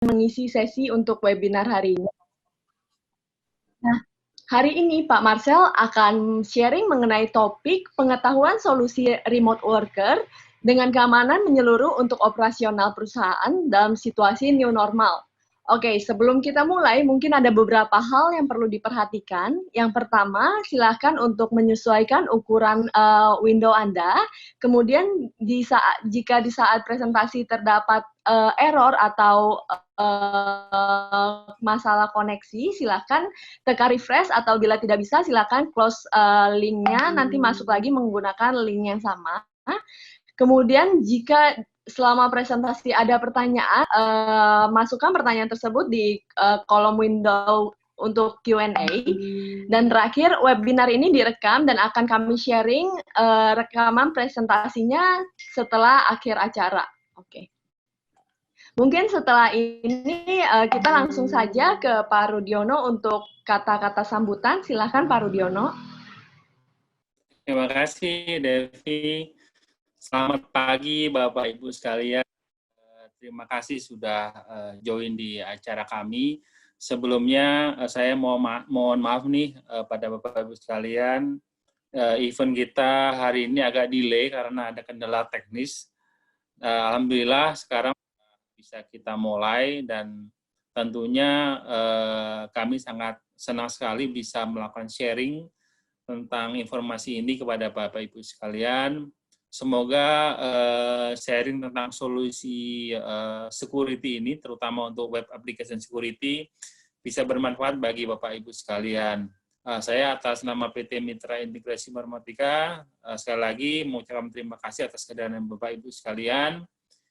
mengisi sesi untuk webinar hari ini. Nah, hari ini Pak Marcel akan sharing mengenai topik pengetahuan solusi remote worker dengan keamanan menyeluruh untuk operasional perusahaan dalam situasi new normal. Oke, sebelum kita mulai, mungkin ada beberapa hal yang perlu diperhatikan. Yang pertama, silakan untuk menyesuaikan ukuran window Anda. Kemudian, jika di saat presentasi terdapat error atau masalah koneksi, silakan tekan refresh atau bila tidak bisa silakan close linknya, nanti masuk lagi menggunakan link yang sama. Kemudian jika selama presentasi ada pertanyaan, masukkan pertanyaan tersebut di kolom window untuk Q&A. Dan terakhir, webinar ini direkam dan akan kami sharing rekaman presentasinya setelah akhir acara. Oke. Mungkin setelah ini kita langsung saja ke Pak Rudiono untuk kata-kata sambutan. Silakan Pak Rudiono. Terima kasih, Devi. Selamat pagi, Bapak Ibu sekalian. Terima kasih sudah join di acara kami. Sebelumnya, saya mohon maaf nih pada Bapak Ibu sekalian. Event kita hari ini agak delay karena ada kendala teknis. Alhamdulillah sekarang bisa kita mulai dan tentunya kami sangat senang sekali bisa melakukan sharing tentang informasi ini kepada Bapak Ibu sekalian. Semoga sharing tentang solusi security ini, terutama untuk web application security, bisa bermanfaat bagi Bapak Ibu sekalian. Saya atas nama PT Mitra Integrasi Informatika, sekali lagi mengucapkan terima kasih atas kehadiran Bapak Ibu sekalian.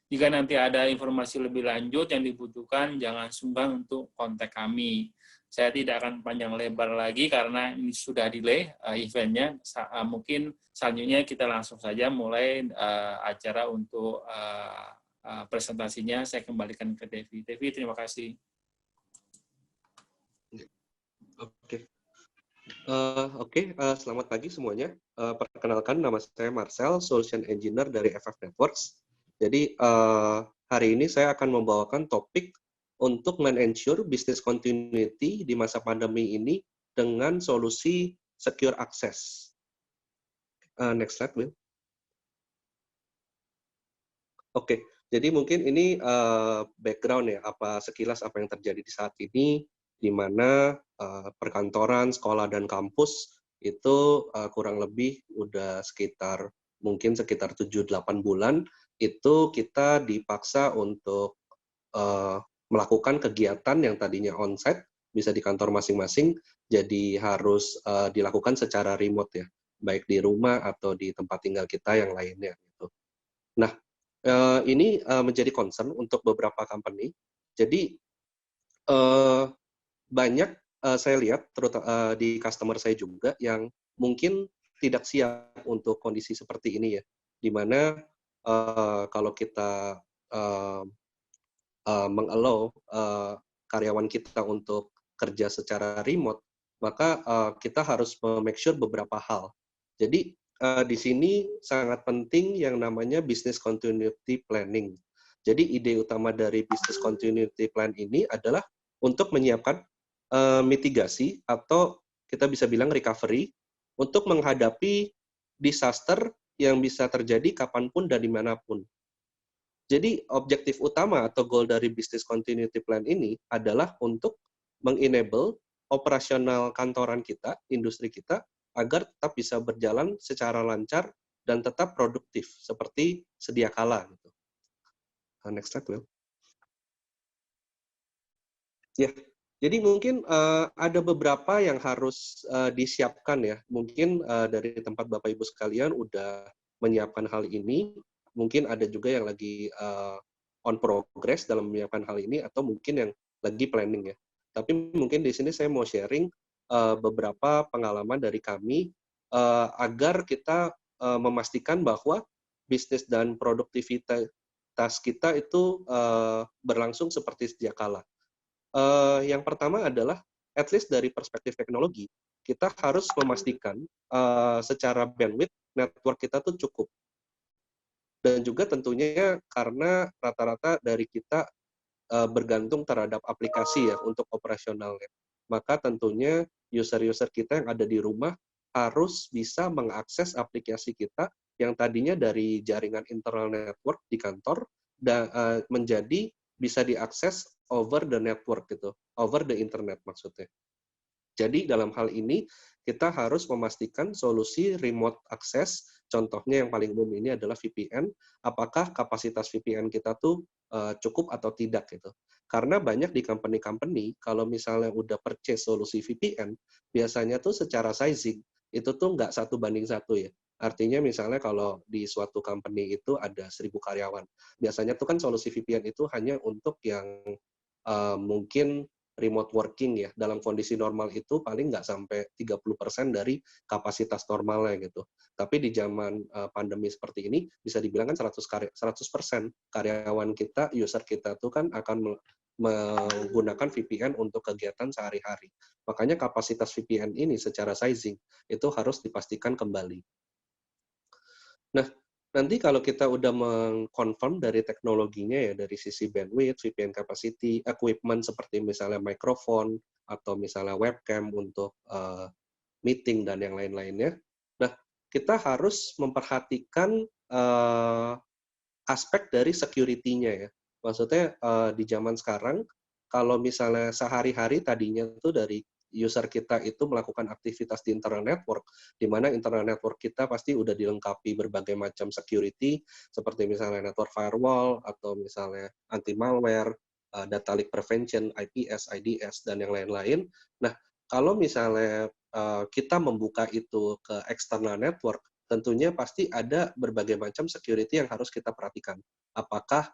Jika nanti ada informasi lebih lanjut yang dibutuhkan, jangan sungkan untuk kontak kami. Saya tidak akan panjang lebar lagi karena ini sudah delay eventnya. Mungkin selanjutnya kita langsung saja mulai acara untuk presentasinya. Saya kembalikan ke Devi. Devi, terima kasih. Oke, selamat pagi semuanya. Perkenalkan, nama saya Marcel, Solution Engineer dari FF Networks. Jadi hari ini saya akan membawakan topik untuk men-ensure business continuity di masa pandemi ini dengan solusi secure access. Next slide, Will. Oke, jadi mungkin ini background ya, sekilas apa yang terjadi di saat ini, di mana perkantoran, sekolah, dan kampus itu kurang lebih udah mungkin sekitar 7-8 bulan, itu kita dipaksa untuk melakukan kegiatan yang tadinya onsite bisa di kantor masing-masing, jadi harus dilakukan secara remote ya, baik di rumah atau di tempat tinggal kita yang lainnya. Gitu. Nah, ini menjadi concern untuk beberapa company. Jadi banyak saya lihat, terutama di customer saya juga yang mungkin tidak siap untuk kondisi seperti ini ya, di mana kalau kita mengallow karyawan kita untuk kerja secara remote, maka kita harus make sure beberapa hal. Jadi di sini sangat penting yang namanya business continuity planning. Jadi ide utama dari business continuity plan ini adalah untuk menyiapkan mitigasi atau kita bisa bilang recovery untuk menghadapi disaster yang bisa terjadi kapanpun dan dimanapun. Jadi objektif utama atau goal dari business continuity plan ini adalah untuk mengenable operasional kantoran kita, industri kita, agar tetap bisa berjalan secara lancar dan tetap produktif seperti sedia kala. Gitu. Next slide, Will. Ya, jadi mungkin ada beberapa yang harus disiapkan ya. Mungkin dari tempat Bapak Ibu sekalian udah menyiapkan hal ini. Mungkin ada juga yang lagi on progress dalam menyiapkan hal ini, atau mungkin yang lagi planning ya. Tapi mungkin di sini saya mau sharing beberapa pengalaman dari kami agar kita memastikan bahwa bisnis dan produktivitas kita itu berlangsung seperti sedia kala. Yang pertama adalah, at least dari perspektif teknologi, kita harus memastikan secara bandwidth network kita tuh cukup. Dan juga tentunya karena rata-rata dari kita bergantung terhadap aplikasi ya untuk operasionalnya. Maka tentunya user-user kita yang ada di rumah harus bisa mengakses aplikasi kita yang tadinya dari jaringan internal network di kantor dan menjadi bisa diakses over the network gitu, over the internet maksudnya. Jadi dalam hal ini kita harus memastikan solusi remote access, contohnya yang paling umum ini adalah VPN, apakah kapasitas VPN kita tuh cukup atau tidak gitu. Karena banyak di company-company, kalau misalnya udah purchase solusi VPN, biasanya tuh secara sizing, itu tuh nggak 1:1 ya. Artinya misalnya kalau di suatu company itu ada 1.000 karyawan, biasanya tuh kan solusi VPN itu hanya untuk yang mungkin remote working ya, dalam kondisi normal itu paling nggak sampai 30% dari kapasitas normalnya gitu. Tapi di zaman pandemi seperti ini, bisa dibilang kan 100% karyawan kita, user kita tuh kan akan menggunakan VPN untuk kegiatan sehari-hari. Makanya kapasitas VPN ini secara sizing itu harus dipastikan kembali. Nah, nanti kalau kita udah mengkonfirm dari teknologinya ya, dari sisi bandwidth, VPN capacity, equipment seperti misalnya mikrofon, atau misalnya webcam untuk meeting dan yang lain-lainnya. Nah, kita harus memperhatikan aspek dari security-nya ya. Maksudnya di zaman sekarang, kalau misalnya sehari-hari tadinya tuh dari user kita itu melakukan aktivitas di internal network, di mana internal network kita pasti udah dilengkapi berbagai macam security, seperti misalnya network firewall, atau misalnya anti-malware, data leak prevention, IPS, IDS, dan yang lain-lain. Nah, kalau misalnya kita membuka itu ke external network, tentunya pasti ada berbagai macam security yang harus kita perhatikan. Apakah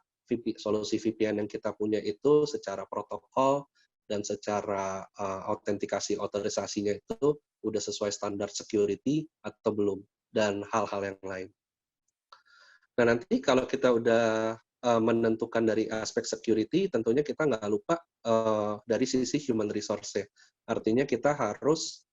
solusi VPN yang kita punya itu secara protokol dan secara autentikasi otorisasinya itu udah sesuai standar security atau belum, dan hal-hal yang lain. Nah, nanti kalau kita udah menentukan dari aspek security, tentunya kita nggak lupa dari sisi human resource-nya. Artinya kita harus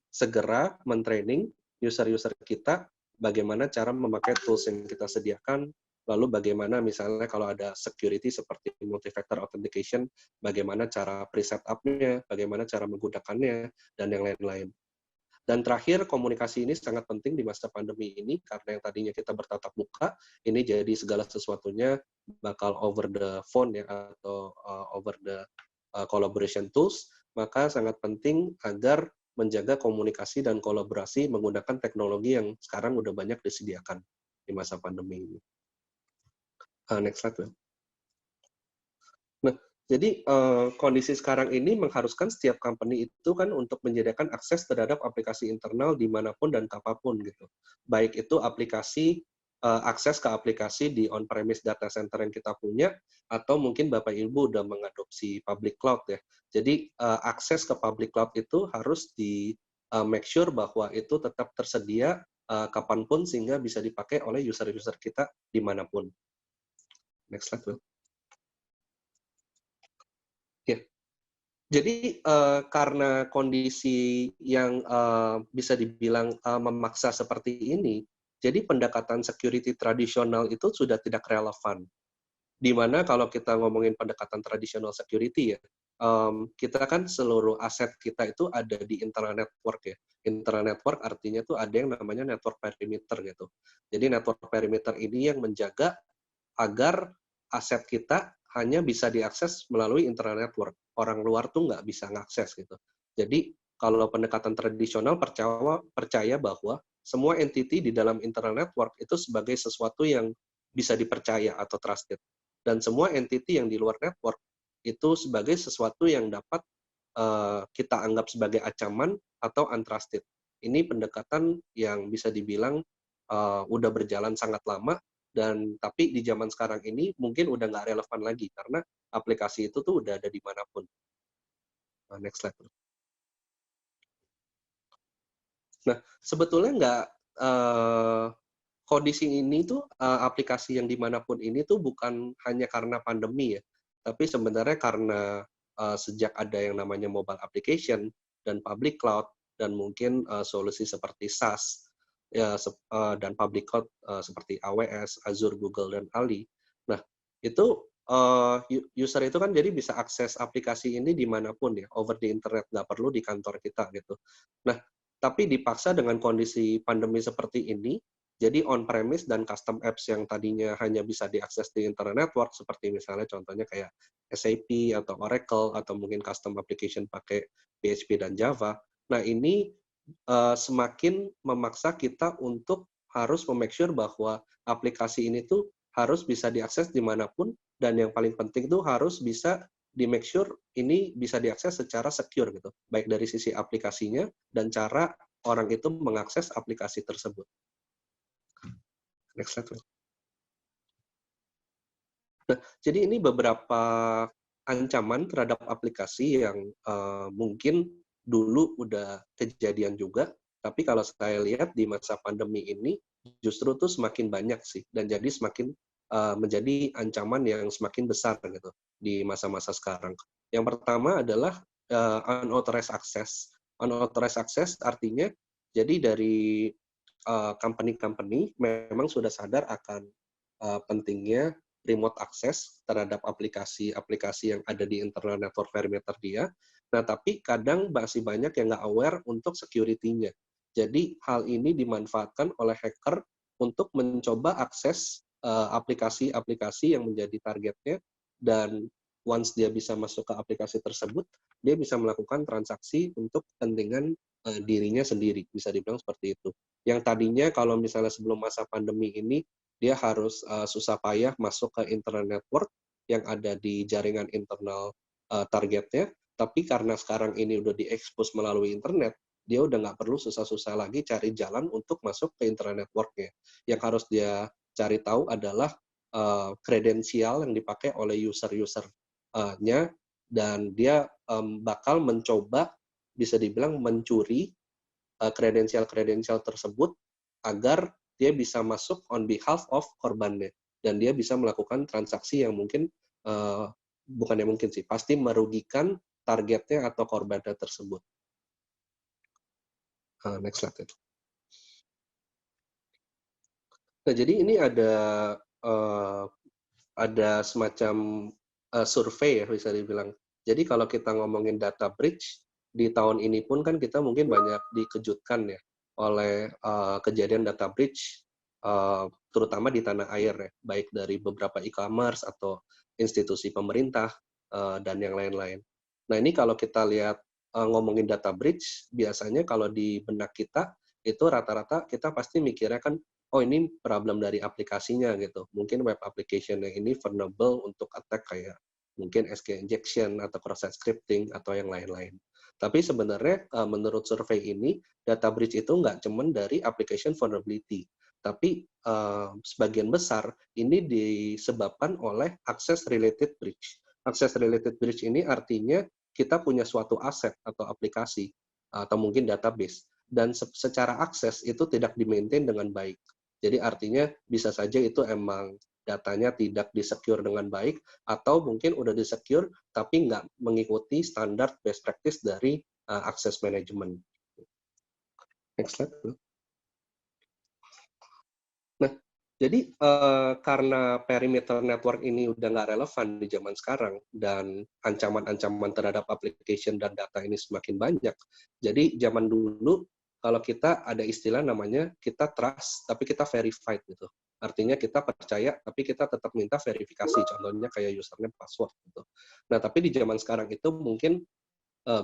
segera mentraining user-user kita bagaimana cara memakai tools yang kita sediakan, lalu bagaimana misalnya kalau ada security seperti multi-factor authentication, bagaimana cara preset up-nya, bagaimana cara menggunakannya, dan yang lain-lain. Dan terakhir, komunikasi ini sangat penting di masa pandemi ini, karena yang tadinya kita bertatap muka, ini jadi segala sesuatunya bakal over the phone ya, atau over the collaboration tools, maka sangat penting agar menjaga komunikasi dan kolaborasi menggunakan teknologi yang sekarang udah banyak disediakan di masa pandemi ini. Next slide, Will. Nah, jadi kondisi sekarang ini mengharuskan setiap company itu kan untuk menyediakan akses terhadap aplikasi internal dimanapun dan kapanpun gitu. Baik itu aplikasi, akses ke aplikasi di on-premise data center yang kita punya, atau mungkin Bapak Ibu udah mengadopsi public cloud ya. Jadi akses ke public cloud itu harus di make sure bahwa itu tetap tersedia kapanpun sehingga bisa dipakai oleh user-user kita dimanapun. Next slide, Will. Ya, jadi karena kondisi yang bisa dibilang memaksa seperti ini, jadi pendekatan security tradisional itu sudah tidak relevan. Di mana kalau kita ngomongin pendekatan tradisional security ya, kita kan seluruh aset kita itu ada di internal network ya. Internal network artinya tuh ada yang namanya network perimeter gitu. Jadi network perimeter ini yang menjaga agar aset kita hanya bisa diakses melalui internal network. Orang luar tuh nggak bisa ngakses gitu. Jadi kalau pendekatan tradisional percaya bahwa semua entity di dalam internal network itu sebagai sesuatu yang bisa dipercaya atau trusted. Dan semua entity yang di luar network itu sebagai sesuatu yang dapat kita anggap sebagai ancaman atau untrusted. Ini pendekatan yang bisa dibilang udah berjalan sangat lama, dan tapi di zaman sekarang ini mungkin udah nggak relevan lagi karena aplikasi itu tuh udah ada dimanapun. Next slide. Nah, sebetulnya nggak kondisi ini tuh aplikasi yang dimanapun ini tuh bukan hanya karena pandemi ya, tapi sebenarnya karena sejak ada yang namanya mobile application dan public cloud dan mungkin solusi seperti SaaS ya, dan public cloud seperti AWS, Azure, Google, dan Ali. Nah, itu user itu kan jadi bisa akses aplikasi ini dimanapun ya, over the internet, nggak perlu di kantor kita gitu. Nah, tapi dipaksa dengan kondisi pandemi seperti ini, jadi on-premise dan custom apps yang tadinya hanya bisa diakses di internet network, seperti misalnya contohnya kayak SAP atau Oracle, atau mungkin custom application pakai PHP dan Java. Nah, ini semakin memaksa kita untuk harus memake sure bahwa aplikasi ini tuh harus bisa diakses dimanapun, dan yang paling penting tuh harus bisa di make sure ini bisa diakses secara secure gitu, baik dari sisi aplikasinya dan cara orang itu mengakses aplikasi tersebut. Next slide. Nah, jadi ini beberapa ancaman terhadap aplikasi yang mungkin dulu udah kejadian juga, tapi kalau saya lihat di masa pandemi ini justru tuh semakin banyak sih, dan jadi semakin menjadi ancaman yang semakin besar gitu di masa-masa sekarang. Yang pertama adalah unauthorized access. Unauthorized access artinya jadi dari company-company memang sudah sadar akan pentingnya remote access terhadap aplikasi-aplikasi yang ada di internal network perimeter dia. Nah, tapi kadang masih banyak yang nggak aware untuk security-nya. Jadi, hal ini dimanfaatkan oleh hacker untuk mencoba akses aplikasi-aplikasi yang menjadi targetnya, dan once dia bisa masuk ke aplikasi tersebut, dia bisa melakukan transaksi untuk kepentingan dirinya sendiri, bisa dibilang seperti itu. Yang tadinya kalau misalnya sebelum masa pandemi ini, dia harus susah payah masuk ke internet network yang ada di jaringan internal targetnya, tapi karena sekarang ini udah diekspos melalui internet, dia udah nggak perlu susah-susah lagi cari jalan untuk masuk ke internet networknya. Yang harus dia cari tahu adalah kredensial yang dipakai oleh user-usernya, dan dia bakal mencoba, bisa dibilang mencuri kredensial-kredensial tersebut agar dia bisa masuk on behalf of korbannya, dan dia bisa melakukan transaksi yang mungkin bukan yang mungkin sih, pasti merugikan targetnya atau korbannya tersebut. Next slide. Nah, jadi ini ada semacam survei ya, bisa dibilang. Jadi kalau kita ngomongin data breach, di tahun ini pun kan kita mungkin banyak dikejutkan ya oleh kejadian data breach, terutama di tanah air ya, baik dari beberapa e-commerce atau institusi pemerintah dan yang lain-lain. Nah, ini kalau kita lihat ngomongin data breach, biasanya kalau di benak kita itu rata-rata kita pasti mikirnya kan, oh ini problem dari aplikasinya gitu. Mungkin web application yang ini vulnerable untuk attack kayak mungkin SQL injection atau cross-site scripting atau yang lain-lain. Tapi sebenarnya menurut survei ini, data breach itu nggak cuma dari application vulnerability, tapi sebagian besar ini disebabkan oleh access related breach. Access related breach ini artinya kita punya suatu aset atau aplikasi atau mungkin database, dan secara akses itu tidak di-maintain dengan baik. Jadi artinya bisa saja itu emang datanya tidak di-secure dengan baik, atau mungkin udah di-secure tapi nggak mengikuti standar best practice dari access management. Next slide. Nah, jadi karena perimeter network ini udah nggak relevan di zaman sekarang, dan ancaman-ancaman terhadap application dan data ini semakin banyak, jadi zaman dulu kalau kita ada istilah namanya kita trust, tapi kita verified gitu. Artinya kita percaya, tapi kita tetap minta verifikasi, contohnya kayak username, password gitu. Nah, tapi di zaman sekarang itu mungkin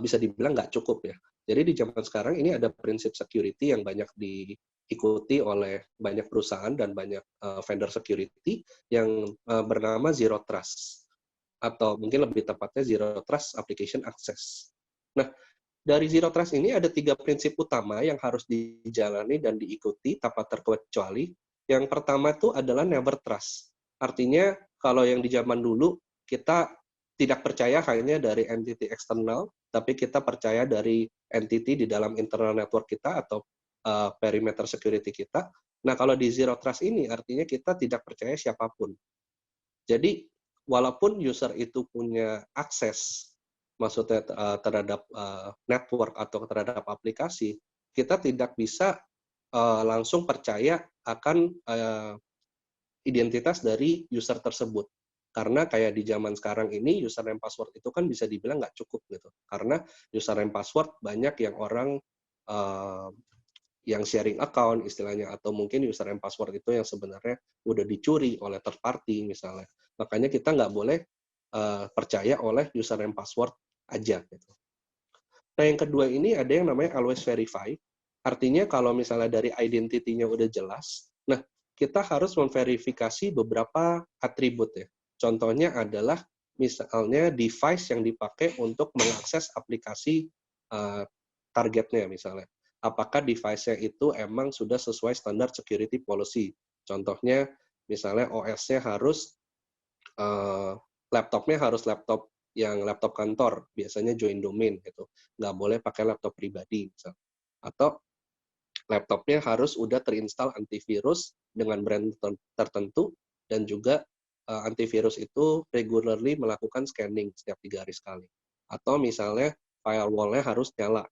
bisa dibilang nggak cukup ya. Jadi di zaman sekarang ini ada prinsip security yang banyak diikuti oleh banyak perusahaan dan banyak vendor security yang bernama Zero Trust, atau mungkin lebih tepatnya Zero Trust Application Access. Nah, dari Zero Trust ini ada 3 prinsip utama yang harus dijalani dan diikuti tanpa terkecuali. Yang pertama itu adalah never trust. Artinya kalau yang di zaman dulu kita tidak percaya hanya dari entity eksternal, tapi kita percaya dari entity di dalam internal network kita atau perimeter security kita. Nah, kalau di Zero Trust ini artinya kita tidak percaya siapapun. Jadi, walaupun user itu punya akses, maksudnya terhadap network atau terhadap aplikasi, kita tidak bisa langsung percaya akan identitas dari user tersebut. Karena kayak di zaman sekarang ini username password itu kan bisa dibilang nggak cukup gitu. Karena username password banyak yang orang yang sharing account istilahnya, atau mungkin username password itu yang sebenarnya udah dicuri oleh third party misalnya. Makanya kita nggak boleh percaya oleh username password aja gitu. Nah, yang kedua ini ada yang namanya always verify. Artinya kalau misalnya dari identity-nya udah jelas, nah kita harus memverifikasi beberapa atribut ya. Contohnya adalah misalnya device yang dipakai untuk mengakses aplikasi targetnya misalnya. Apakah device-nya itu emang sudah sesuai standar security policy. Contohnya misalnya OS-nya harus laptopnya harus laptop yang laptop kantor, biasanya join domain gitu. Nggak boleh pakai laptop pribadi misalnya. Atau laptopnya harus udah terinstall antivirus dengan brand tertentu, dan juga antivirus itu regularly melakukan scanning setiap 3 hari sekali. Atau misalnya firewall-nya harus nyala.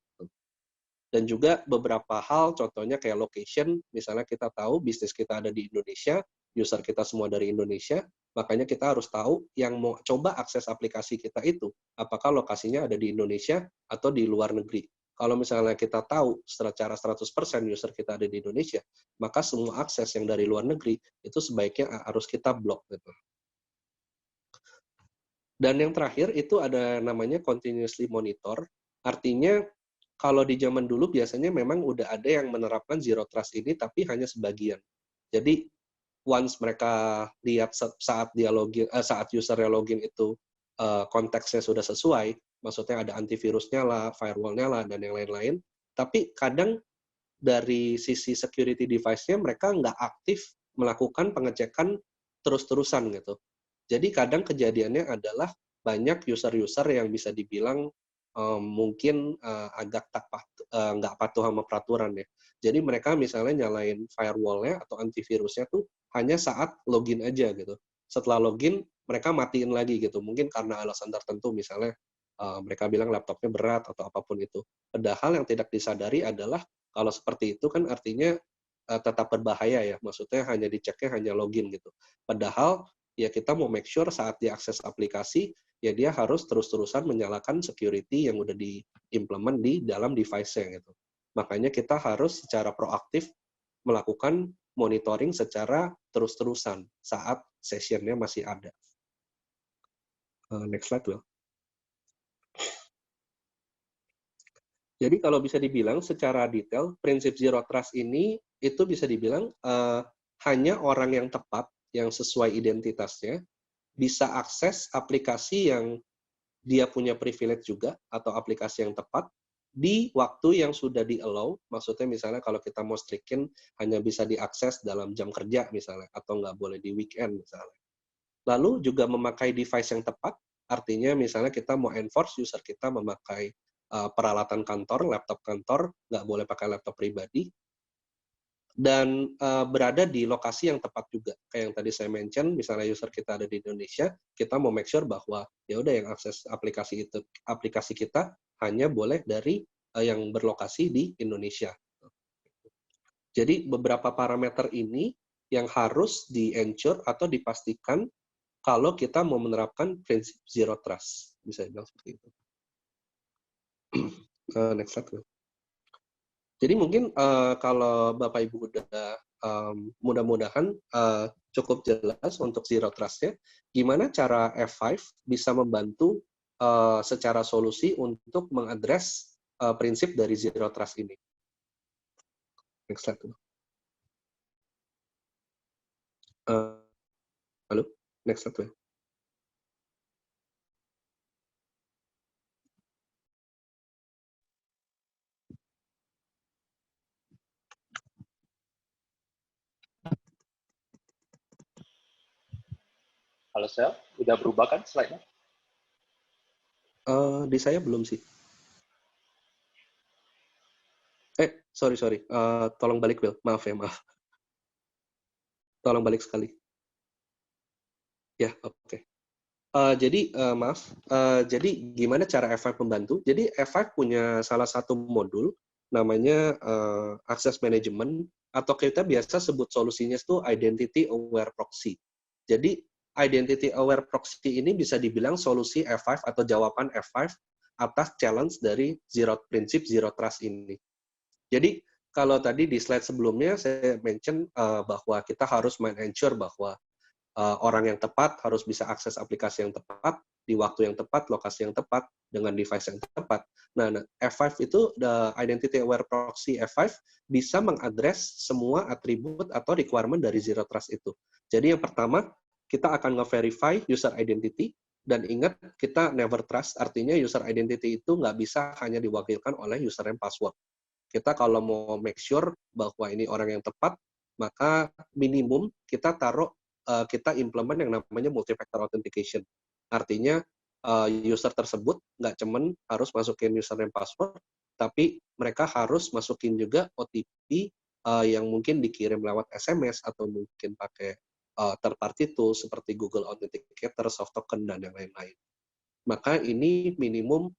Dan juga beberapa hal, contohnya kayak location, misalnya kita tahu bisnis kita ada di Indonesia, user kita semua dari Indonesia, makanya kita harus tahu yang mau coba akses aplikasi kita itu, apakah lokasinya ada di Indonesia atau di luar negeri. Kalau misalnya kita tahu secara 100% user kita ada di Indonesia, maka semua akses yang dari luar negeri itu sebaiknya harus kita blok gitu. Dan yang terakhir itu ada namanya continuously monitor, artinya kalau di zaman dulu biasanya memang udah ada yang menerapkan zero trust ini, tapi hanya sebagian. Jadi once mereka lihat saat dia login, saat usernya login itu konteksnya sudah sesuai, maksudnya ada antivirusnya lah, firewall-nya lah, dan yang lain-lain. Tapi kadang dari sisi security device-nya mereka nggak aktif melakukan pengecekan terus-terusan gitu. Jadi kadang kejadiannya adalah banyak user-user yang bisa dibilang mungkin agak nggak patuh sama peraturan ya. Jadi mereka misalnya nyalain firewall-nya atau antivirusnya tuh hanya saat login aja gitu. Setelah login, mereka matiin lagi gitu. Mungkin karena alasan tertentu, misalnya mereka bilang laptopnya berat atau apapun itu. Padahal yang tidak disadari adalah kalau seperti itu kan artinya tetap berbahaya ya. Maksudnya hanya diceknya hanya login gitu. Padahal ya kita mau make sure saat diakses aplikasi, ya dia harus terus-terusan menyalakan security yang udah diimplement di dalam device-nya gitu. Makanya kita harus secara proaktif melakukan monitoring secara terus-terusan saat session-nya masih ada. Next slide, Will. Jadi kalau bisa dibilang secara detail, prinsip Zero Trust ini itu bisa dibilang hanya orang yang tepat, yang sesuai identitasnya, bisa akses aplikasi yang dia punya privilege juga, atau aplikasi yang tepat, di waktu yang sudah di-allow, maksudnya misalnya kalau kita mau strikin, hanya bisa diakses dalam jam kerja misalnya, atau nggak boleh di weekend misalnya. Lalu juga memakai device yang tepat, artinya misalnya kita mau enforce user kita memakai peralatan kantor, laptop kantor, nggak boleh pakai laptop pribadi, dan berada di lokasi yang tepat juga. Kayak yang tadi saya mention, misalnya user kita ada di Indonesia, kita mau make sure bahwa ya udah yang akses aplikasi kita hanya boleh dari yang berlokasi di Indonesia. Jadi beberapa parameter ini yang harus di-ensure atau dipastikan kalau kita mau menerapkan prinsip Zero Trust. Bisa dibilang seperti itu. Next slide. Jadi mungkin kalau Bapak Ibu udah mudah-mudahan cukup jelas untuk Zero Trust-nya, gimana cara F5 bisa membantu secara solusi untuk mengadres prinsip dari Zero Trust ini. Next slide. Halo? Next slide. Halo Sel, udah berubah kan slide-nya? Di saya belum sih. Sorry. Tolong balik, Will. Maaf. Tolong balik sekali. Ya, oke. Jadi, maaf. Jadi, gimana cara F5 membantu? Jadi, F5 punya salah satu modul, namanya Access Management, atau kita biasa sebut solusinya itu Identity Aware Proxy. Jadi, identity aware proxy ini bisa dibilang solusi F5 atau jawaban F5 atas challenge dari prinsip zero trust ini. Jadi kalau tadi di slide sebelumnya saya mention bahwa kita harus ensure bahwa orang yang tepat harus bisa akses aplikasi yang tepat, di waktu yang tepat, lokasi yang tepat, dengan device yang tepat. Nah, F5 itu, Identity Aware Proxy F5, bisa mengadres semua atribut atau requirement dari Zero Trust itu. Jadi yang pertama, kita akan nge-verify user identity, dan ingat, kita never trust, artinya user identity itu nggak bisa hanya diwakilkan oleh username password. Kita kalau mau make sure bahwa ini orang yang tepat, maka minimum kita kita implement yang namanya multi-factor authentication. Artinya user tersebut nggak cuman harus masukin username password, tapi mereka harus masukin juga OTP yang mungkin dikirim lewat SMS atau mungkin pakai third party tools seperti Google Authenticator, soft token, dan yang lain-lain. Maka ini minimum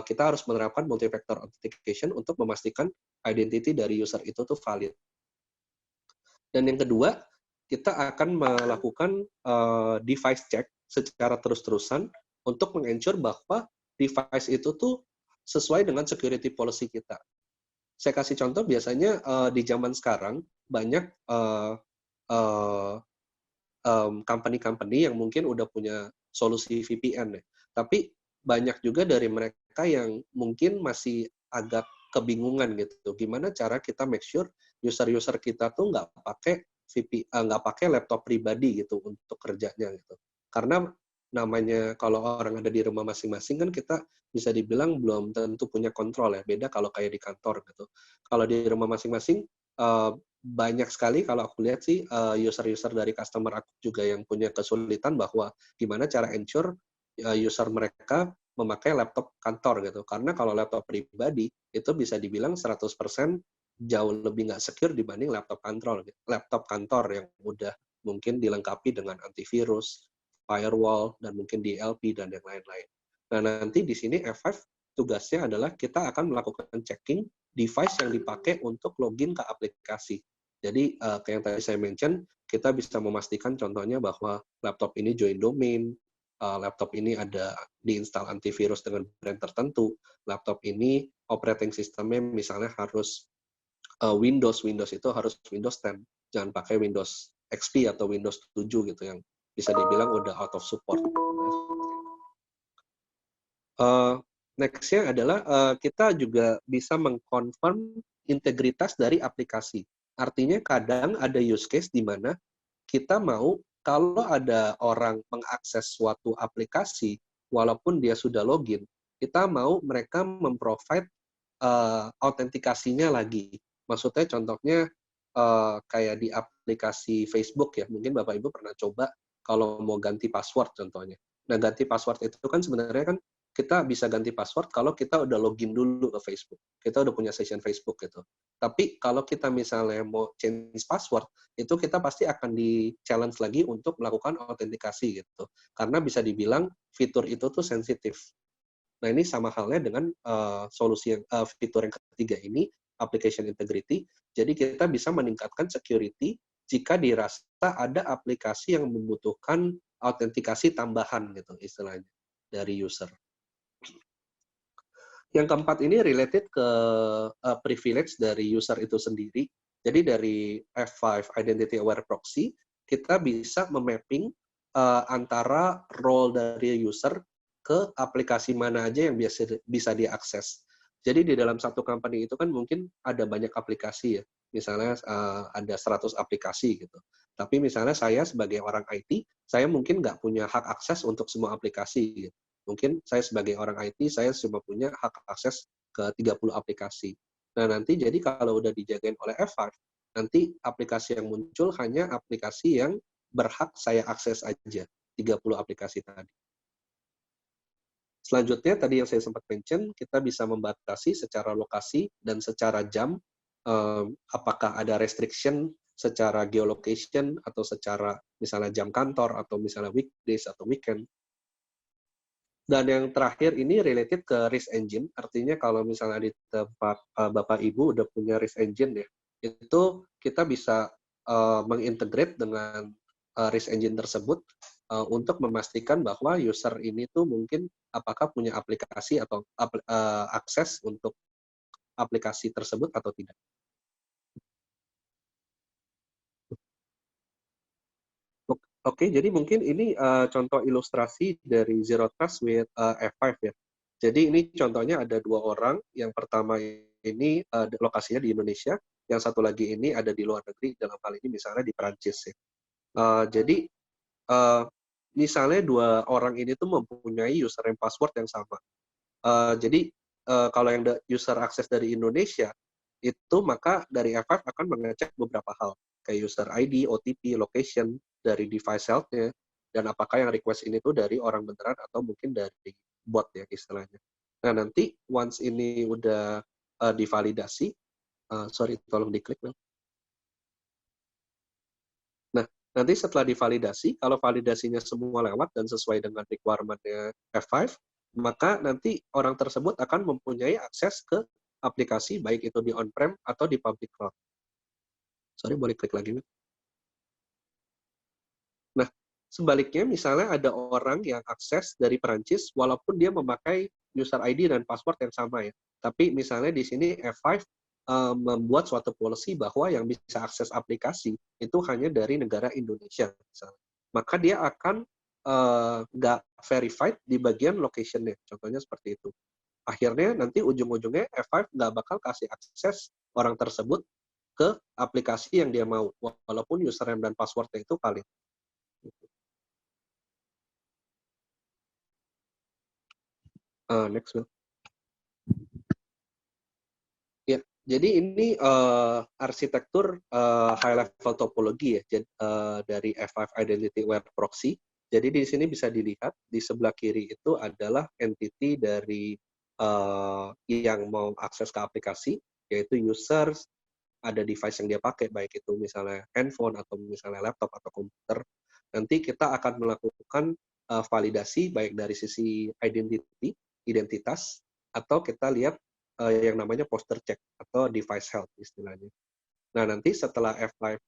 kita harus menerapkan multi-factor authentication untuk memastikan identity dari user itu tuh valid. Dan yang kedua, kita akan melakukan device check secara terus-terusan untuk meng-ensure bahwa device itu tuh sesuai dengan security policy kita. Saya kasih contoh, biasanya di zaman sekarang banyak company-company yang mungkin udah punya solusi VPN ya. Tapi banyak juga dari mereka yang mungkin masih agak kebingungan gitu. Gimana cara kita make sure user-user kita tuh nggak pakai laptop pribadi gitu untuk kerjanya gitu. Karena namanya kalau orang ada di rumah masing-masing kan kita bisa dibilang belum tentu punya kontrol ya. Beda kalau kayak di kantor gitu. Kalau di rumah masing-masing banyak sekali kalau aku lihat sih user-user dari customer aku juga yang punya kesulitan bahwa gimana cara ensure user mereka memakai laptop kantor gitu. Karena kalau laptop pribadi itu bisa dibilang 100% jauh lebih nggak secure dibanding laptop kantor yang mudah mungkin dilengkapi dengan antivirus, firewall, dan mungkin DLP dan yang lain-lain. Nah, nanti di sini F5 tugasnya adalah kita akan melakukan checking device yang dipakai untuk login ke aplikasi. Jadi kayak yang tadi saya mention, kita bisa memastikan contohnya bahwa laptop ini join domain, laptop ini ada diinstal antivirus dengan brand tertentu, laptop ini operating systemnya misalnya harus Windows itu harus Windows 10, jangan pakai Windows XP atau Windows 7 gitu yang bisa dibilang udah out of support. Next-nya adalah kita juga bisa mengkonfirm integritas dari aplikasi. Artinya kadang ada use case di mana kita mau kalau ada orang mengakses suatu aplikasi, walaupun dia sudah login, kita mau mereka memprovide autentikasinya lagi. Maksudnya contohnya kayak di aplikasi Facebook ya, mungkin Bapak Ibu pernah coba kalau mau ganti password contohnya. Nah, ganti password itu kan sebenarnya kan kita bisa ganti password kalau kita udah login dulu ke Facebook. Kita udah punya session Facebook gitu. Tapi kalau kita misalnya mau change password, itu kita pasti akan di-challenge lagi untuk melakukan autentikasi gitu. Karena bisa dibilang fitur itu tuh sensitif. Nah, ini sama halnya dengan fitur yang ketiga ini, application integrity. Jadi kita bisa meningkatkan security jika dirasa ada aplikasi yang membutuhkan autentikasi tambahan gitu istilahnya dari user. Yang keempat ini related ke privilege dari user itu sendiri. Jadi dari F5 Identity Aware Proxy, kita bisa memapping antara role dari user ke aplikasi mana aja yang bisa diakses. Jadi di dalam satu company itu kan mungkin ada banyak aplikasi ya. Misalnya ada 100 aplikasi gitu. Tapi misalnya saya sebagai orang IT, saya mungkin nggak punya hak akses untuk semua aplikasi. Gitu. Mungkin saya sebagai orang IT, saya cuma punya hak akses ke 30 aplikasi. Nah, nanti jadi kalau udah dijagain oleh F5, nanti aplikasi yang muncul hanya aplikasi yang berhak saya akses aja, 30 aplikasi tadi. Selanjutnya, tadi yang saya sempat mention, kita bisa membatasi secara lokasi dan secara jam, apakah ada restriction secara geolocation atau secara misalnya jam kantor atau misalnya weekdays atau weekend. Dan yang terakhir ini related ke risk engine, artinya kalau misalnya di tempat Bapak Ibu udah punya risk engine ya, itu kita bisa mengintegrate dengan risk engine tersebut untuk memastikan bahwa user ini tuh mungkin apakah punya aplikasi atau akses untuk aplikasi tersebut atau tidak. Oke, jadi mungkin ini contoh ilustrasi dari Zero Trust with F5 ya. Jadi ini contohnya ada 2 orang, yang pertama ini lokasinya di Indonesia, yang satu lagi ini ada di luar negeri, dalam hal ini misalnya di Perancis ya. Jadi misalnya 2 orang ini tuh mempunyai username password yang sama. Jadi kalau yang user akses dari Indonesia, itu maka dari F5 akan mengecek beberapa hal, kayak user ID, OTP, location, dari device health-nya, dan apakah yang request ini tuh dari orang beneran atau mungkin dari bot ya istilahnya. Nah nanti once ini udah divalidasi, sorry tolong diklik. Nah nanti setelah divalidasi, kalau validasinya semua lewat dan sesuai dengan requirement-nya F5, maka nanti orang tersebut akan mempunyai akses ke aplikasi, baik itu di on-prem atau di public cloud. Sorry, boleh klik lagi. Nah, sebaliknya misalnya ada orang yang akses dari Perancis walaupun dia memakai user ID dan password yang sama ya. Tapi misalnya di sini F5 membuat suatu policy bahwa yang bisa akses aplikasi itu hanya dari negara Indonesia misalnya. Maka dia akan nggak verified di bagian location-nya. Contohnya seperti itu. Akhirnya nanti ujung-ujungnya F5 nggak bakal kasih akses orang tersebut ke aplikasi yang dia mau, walaupun username dan password-nya itu valid. Next, Will. Ya, jadi ini arsitektur high level topologi ya, dari F5 Identity Aware Proxy. Jadi di sini bisa dilihat di sebelah kiri itu adalah entity dari yang mau akses ke aplikasi, yaitu users, ada device yang dia pakai, baik itu misalnya handphone atau misalnya laptop atau komputer. Nanti kita akan melakukan validasi baik dari sisi identitas, atau kita lihat yang namanya poster check atau device health istilahnya. Nah nanti setelah F5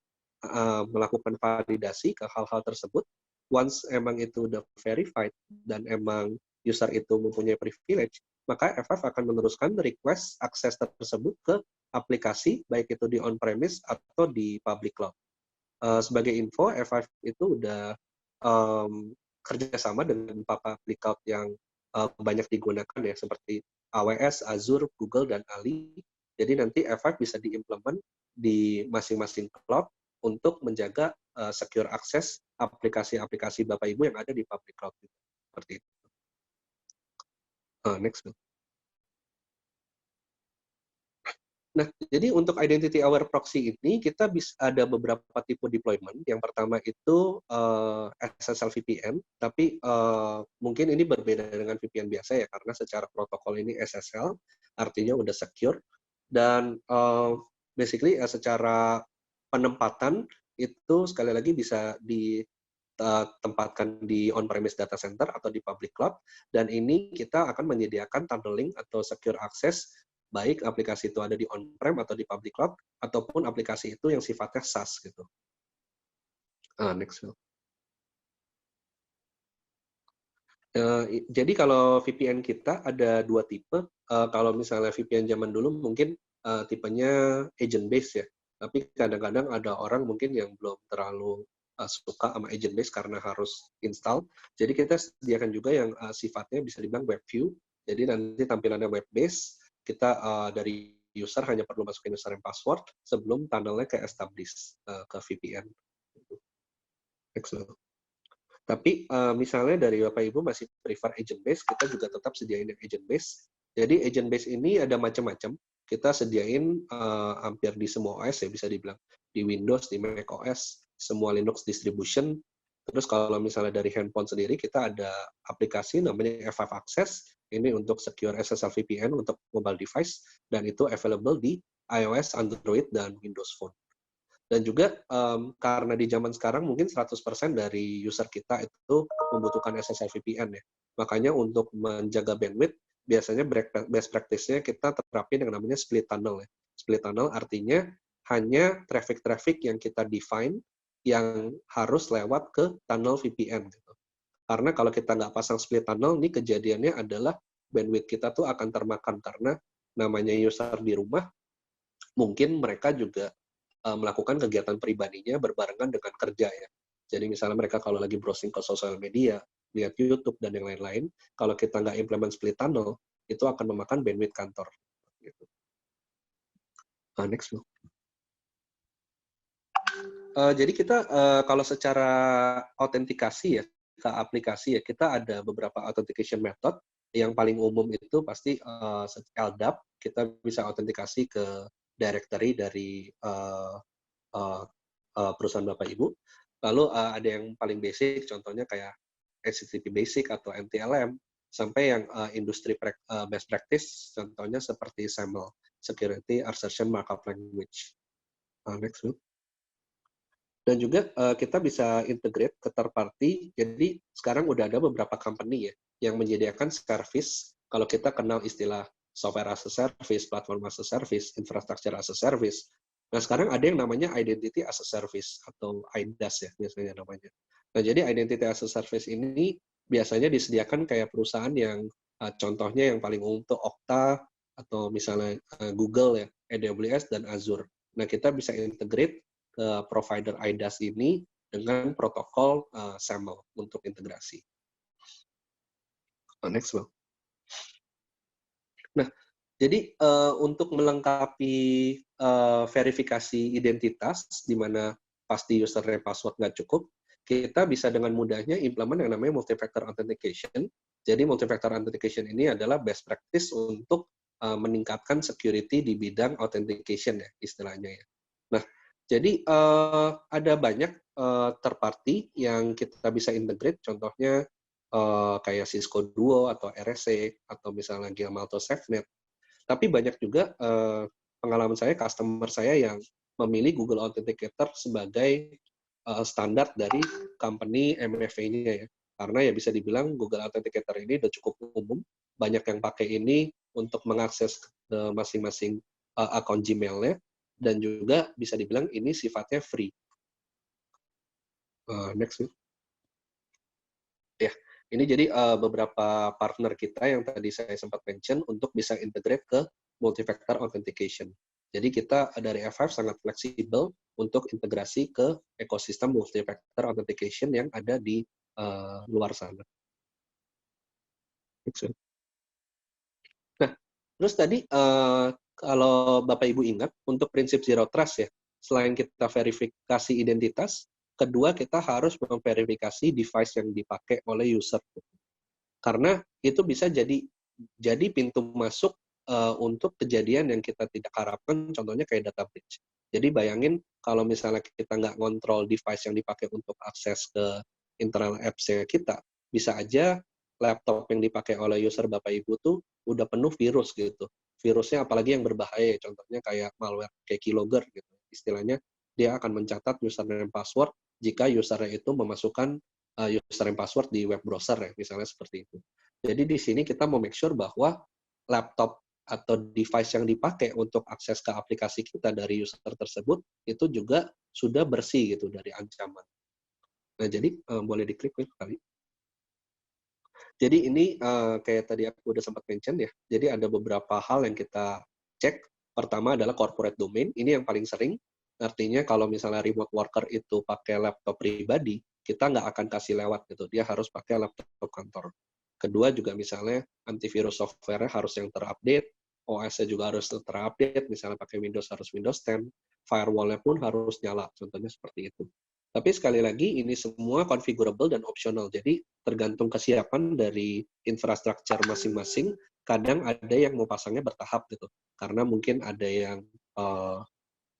melakukan validasi ke hal-hal tersebut, once emang itu udah verified dan emang user itu mempunyai privilege, maka F5 akan meneruskan request akses tersebut ke aplikasi, baik itu di on-premise atau di public cloud. Sebagai info, F5 itu udah kerjasama dengan beberapa public cloud yang banyak digunakan ya, seperti AWS, Azure, Google, dan Ali. Jadi nanti F5 bisa diimplement di masing-masing cloud untuk menjaga secure access aplikasi-aplikasi Bapak Ibu yang ada di public cloud. Seperti itu. Next. Nah, jadi untuk Identity Aware Proxy ini, kita bisa ada beberapa tipe deployment. Yang pertama itu SSL VPN, tapi mungkin ini berbeda dengan VPN biasa ya, karena secara protokol ini SSL, artinya udah secure. Dan basically secara penempatan itu sekali lagi bisa ditempatkan di on-premise data center atau di public cloud, dan ini kita akan menyediakan tunneling atau secure access, baik aplikasi itu ada di on-prem atau di public cloud, ataupun aplikasi itu yang sifatnya SaaS gitu. Next. Jadi kalau VPN kita ada 2 tipe. Kalau misalnya VPN zaman dulu mungkin tipenya agent based ya. Tapi kadang-kadang ada orang mungkin yang belum terlalu suka sama agent based karena harus install. Jadi kita sediakan juga yang sifatnya bisa dibilang web view. Jadi nanti tampilannya web based. Kita dari user hanya perlu masukin username password sebelum tunnelnya ke establish ke VPN. Next. Tapi misalnya dari Bapak Ibu masih prefer agent base, kita juga tetap sediain yang agent base. Jadi agent base ini ada macam-macam. Kita sediain hampir di semua OS ya, bisa dibilang di Windows, di Mac OS, semua Linux distribution. Terus kalau misalnya dari handphone sendiri, kita ada aplikasi namanya F5 Access. Ini untuk secure SSL VPN untuk mobile device, dan itu available di iOS, Android, dan Windows Phone. Dan juga karena di zaman sekarang mungkin 100% dari user kita itu membutuhkan SSL VPN ya. Makanya untuk menjaga bandwidth, biasanya best practice-nya kita terapin yang namanya split tunnel ya. Split tunnel artinya hanya traffic-traffic yang kita define yang harus lewat ke tunnel VPN gitu. Karena kalau kita nggak pasang split tunnel, ini kejadiannya adalah bandwidth kita tuh akan termakan karena namanya user di rumah, mungkin mereka juga melakukan kegiatan pribadinya berbarengan dengan kerja ya. Jadi misalnya mereka kalau lagi browsing ke sosial media, lihat YouTube dan yang lain-lain, kalau kita nggak implement split tunnel, itu akan memakan bandwidth kantor. Gitu. Next. Jadi kita kalau secara autentikasi ya, ke aplikasi ya, kita ada beberapa authentication method. Yang paling umum itu pasti LDAP, kita bisa autentikasi ke directory dari perusahaan Bapak Ibu. Lalu ada yang paling basic, contohnya kayak HTTP basic atau MTLM, sampai yang industri best practice, contohnya seperti SAML, Security Assertion Markup Language. Next. Dan juga kita bisa integrate ke third party. Jadi sekarang udah ada beberapa company ya yang menyediakan service. Kalau kita kenal istilah software as a service, platform as a service, infrastructure as a service. Nah sekarang ada yang namanya identity as a service atau IDaaS ya biasanya namanya. Nah jadi identity as a service ini biasanya disediakan kayak perusahaan yang contohnya yang paling umum itu Okta atau misalnya Google ya, AWS dan Azure. Nah kita bisa integrate ke provider IDaaS ini dengan protokol SAML untuk integrasi. Next, Bang. Nah, jadi untuk melengkapi verifikasi identitas, di mana pasti username password nggak cukup, kita bisa dengan mudahnya implement yang namanya multi-factor authentication. Jadi multi-factor authentication ini adalah best practice untuk meningkatkan security di bidang authentication ya istilahnya ya. Nah, jadi ada banyak third party yang kita bisa integrate, contohnya kayak Cisco Duo atau RSA atau misalnya Gemalto SafeNet. Tapi banyak juga pengalaman saya, customer saya yang memilih Google Authenticator sebagai standar dari company MFA-nya ya. Karena ya bisa dibilang Google Authenticator ini udah cukup umum, banyak yang pakai ini untuk mengakses masing-masing akun Gmail-nya, dan juga bisa dibilang ini sifatnya free. Next. Ya, ini jadi beberapa partner kita yang tadi saya sempat mention untuk bisa integrate ke multi-factor authentication. Jadi kita dari F5 sangat fleksibel untuk integrasi ke ekosistem multi-factor authentication yang ada di luar sana. Nah, terus tadi kalau Bapak Ibu ingat, untuk prinsip Zero Trust ya, selain kita verifikasi identitas, kedua kita harus memverifikasi device yang dipakai oleh user. Karena itu bisa jadi pintu masuk untuk kejadian yang kita tidak harapkan, contohnya kayak data breach. Jadi bayangin kalau misalnya kita nggak ngontrol device yang dipakai untuk akses ke internal apps kita, bisa aja laptop yang dipakai oleh user Bapak Ibu tuh udah penuh virus gitu. Virusnya apalagi yang berbahaya, contohnya kayak malware, kayak keylogger gitu. Istilahnya dia akan mencatat username password jika usernya itu memasukkan username password di web browser ya, misalnya seperti itu. Jadi di sini kita mau make sure bahwa laptop atau device yang dipakai untuk akses ke aplikasi kita dari user tersebut itu juga sudah bersih gitu dari ancaman. Nah, jadi boleh diklik kali. Jadi ini kayak tadi aku udah sempat mention ya. Jadi ada beberapa hal yang kita cek. Pertama adalah corporate domain. Ini yang paling sering. Artinya kalau misalnya remote worker itu pakai laptop pribadi, kita nggak akan kasih lewat gitu. Dia harus pakai laptop kantor. Kedua juga misalnya antivirus software harus yang terupdate, OS-nya juga harus terupdate, misalnya pakai Windows harus Windows 10, firewall-nya pun harus nyala, contohnya seperti itu. Tapi sekali lagi ini semua configurable dan optional, jadi tergantung kesiapan dari infrastruktur masing-masing. Kadang ada yang mau pasangnya bertahap gitu, karena mungkin ada yang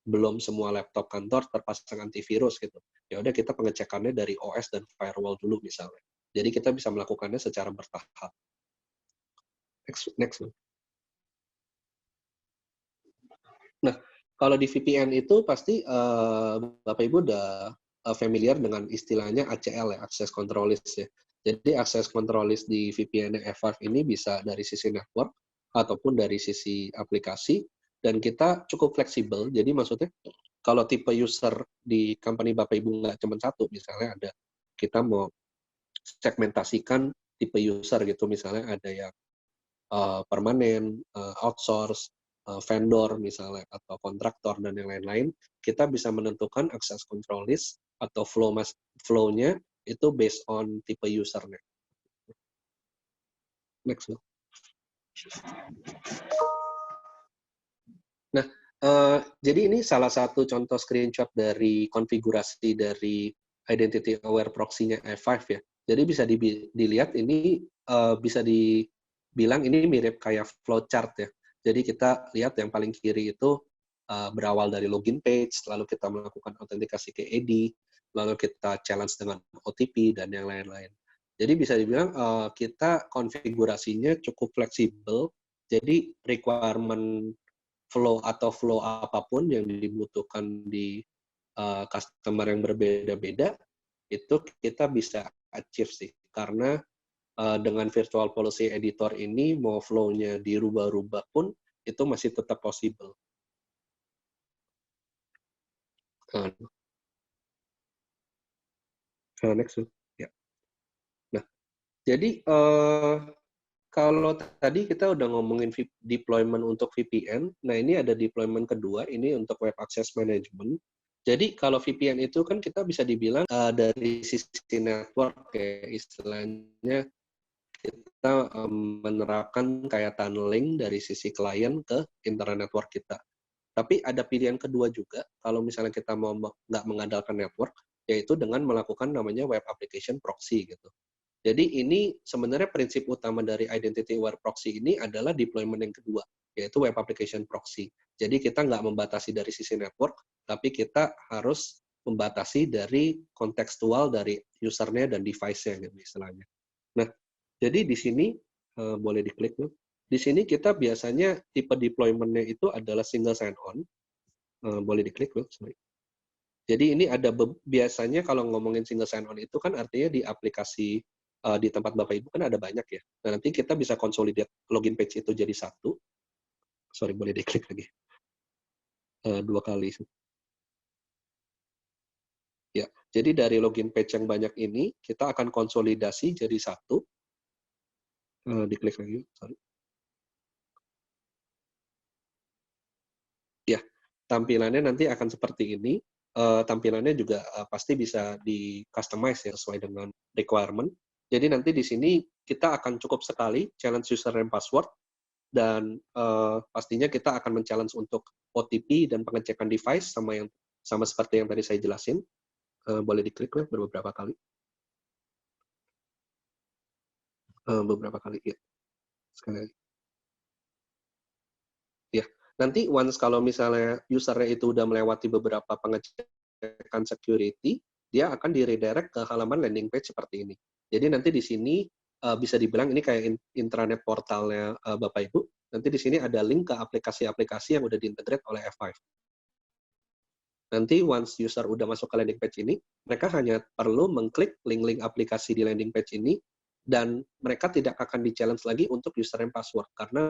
belum semua laptop kantor terpasang antivirus gitu. Ya udah kita pengecekannya dari OS dan firewall dulu misalnya. Jadi kita bisa melakukannya secara bertahap. Next. Nah, kalau di VPN itu pasti Bapak Ibu udah familiar dengan istilahnya ACL ya, Access Control List ya. Jadi Access Control List di VPN F5 ini bisa dari sisi network ataupun dari sisi aplikasi, dan kita cukup fleksibel. Jadi maksudnya kalau tipe user di company Bapak Ibu nggak cuma satu, misalnya ada kita mau segmentasikan tipe user gitu, misalnya ada yang permanen, outsource, vendor misalnya, atau kontraktor dan yang lain-lain, kita bisa menentukan access control list atau flow-nya itu based on tipe usernya. Next. Nah, jadi ini salah satu contoh screenshot dari konfigurasi dari Identity Aware Proxy-nya F5 ya. Jadi bisa dilihat ini bisa dibilang ini mirip kayak flowchart ya. Jadi kita lihat yang paling kiri itu berawal dari login page, lalu kita melakukan autentikasi ke ID, lalu kita challenge dengan OTP, dan yang lain-lain. Jadi bisa dibilang kita konfigurasinya cukup fleksibel, jadi requirement flow apapun yang dibutuhkan di customer yang berbeda-beda, itu kita bisa achieve sih. Karena dengan Virtual Policy Editor ini, mau flow-nya dirubah-rubah pun, itu masih tetap possible. Next. Ya. Nah, jadi kalau tadi kita udah ngomongin deployment untuk VPN, nah ini ada deployment kedua, ini untuk Web Access Management. Jadi kalau VPN itu kan kita bisa dibilang dari sisi network ya, istilahnya kita menerapkan kayak tunneling dari sisi klien ke internet network kita. Tapi ada pilihan kedua juga, kalau misalnya kita mau nggak mengandalkan network, yaitu dengan melakukan namanya Web Application Proxy gitu. Jadi ini sebenarnya prinsip utama dari Identity Aware Proxy ini adalah deployment yang kedua, yaitu Web Application Proxy. Jadi kita nggak membatasi dari sisi network, tapi kita harus membatasi dari kontekstual dari usernya dan device-nya gitu istilahnya. Nah, jadi di sini boleh diklik tuh. Di sini kita biasanya tipe deployment-nya itu adalah single sign-on. Boleh diklik tuh, sorry. Jadi ini ada biasanya kalau ngomongin single sign-on itu kan artinya di aplikasi di tempat Bapak Ibu kan ada banyak ya. Nah, nanti kita bisa consolidate login page itu jadi satu. Sorry, boleh diklik lagi. 2 kali. Ya, jadi dari login page yang banyak ini, kita akan konsolidasi jadi satu. Diklik lagi, sorry. Ya, tampilannya nanti akan seperti ini. Tampilannya juga pasti bisa di-customize ya, sesuai dengan requirement. Jadi nanti di sini kita akan cukup sekali challenge username password, dan pastinya kita akan men-challenge untuk OTP dan pengecekan device sama seperti yang tadi saya jelasin. Boleh diklik beberapa kali. Beberapa kali ya. Sekali lagi. Ya, nanti once kalau misalnya usernya itu udah melewati beberapa pengecekan security, dia akan di-redirect ke halaman landing page seperti ini. Jadi nanti di sini bisa dibilang ini kayak intranet portalnya Bapak Ibu. Nanti di sini ada link ke aplikasi-aplikasi yang udah diintegrate oleh F5. Nanti once user udah masuk ke landing page ini, mereka hanya perlu mengklik link-link aplikasi di landing page ini, dan mereka tidak akan di-challenge lagi untuk username password, karena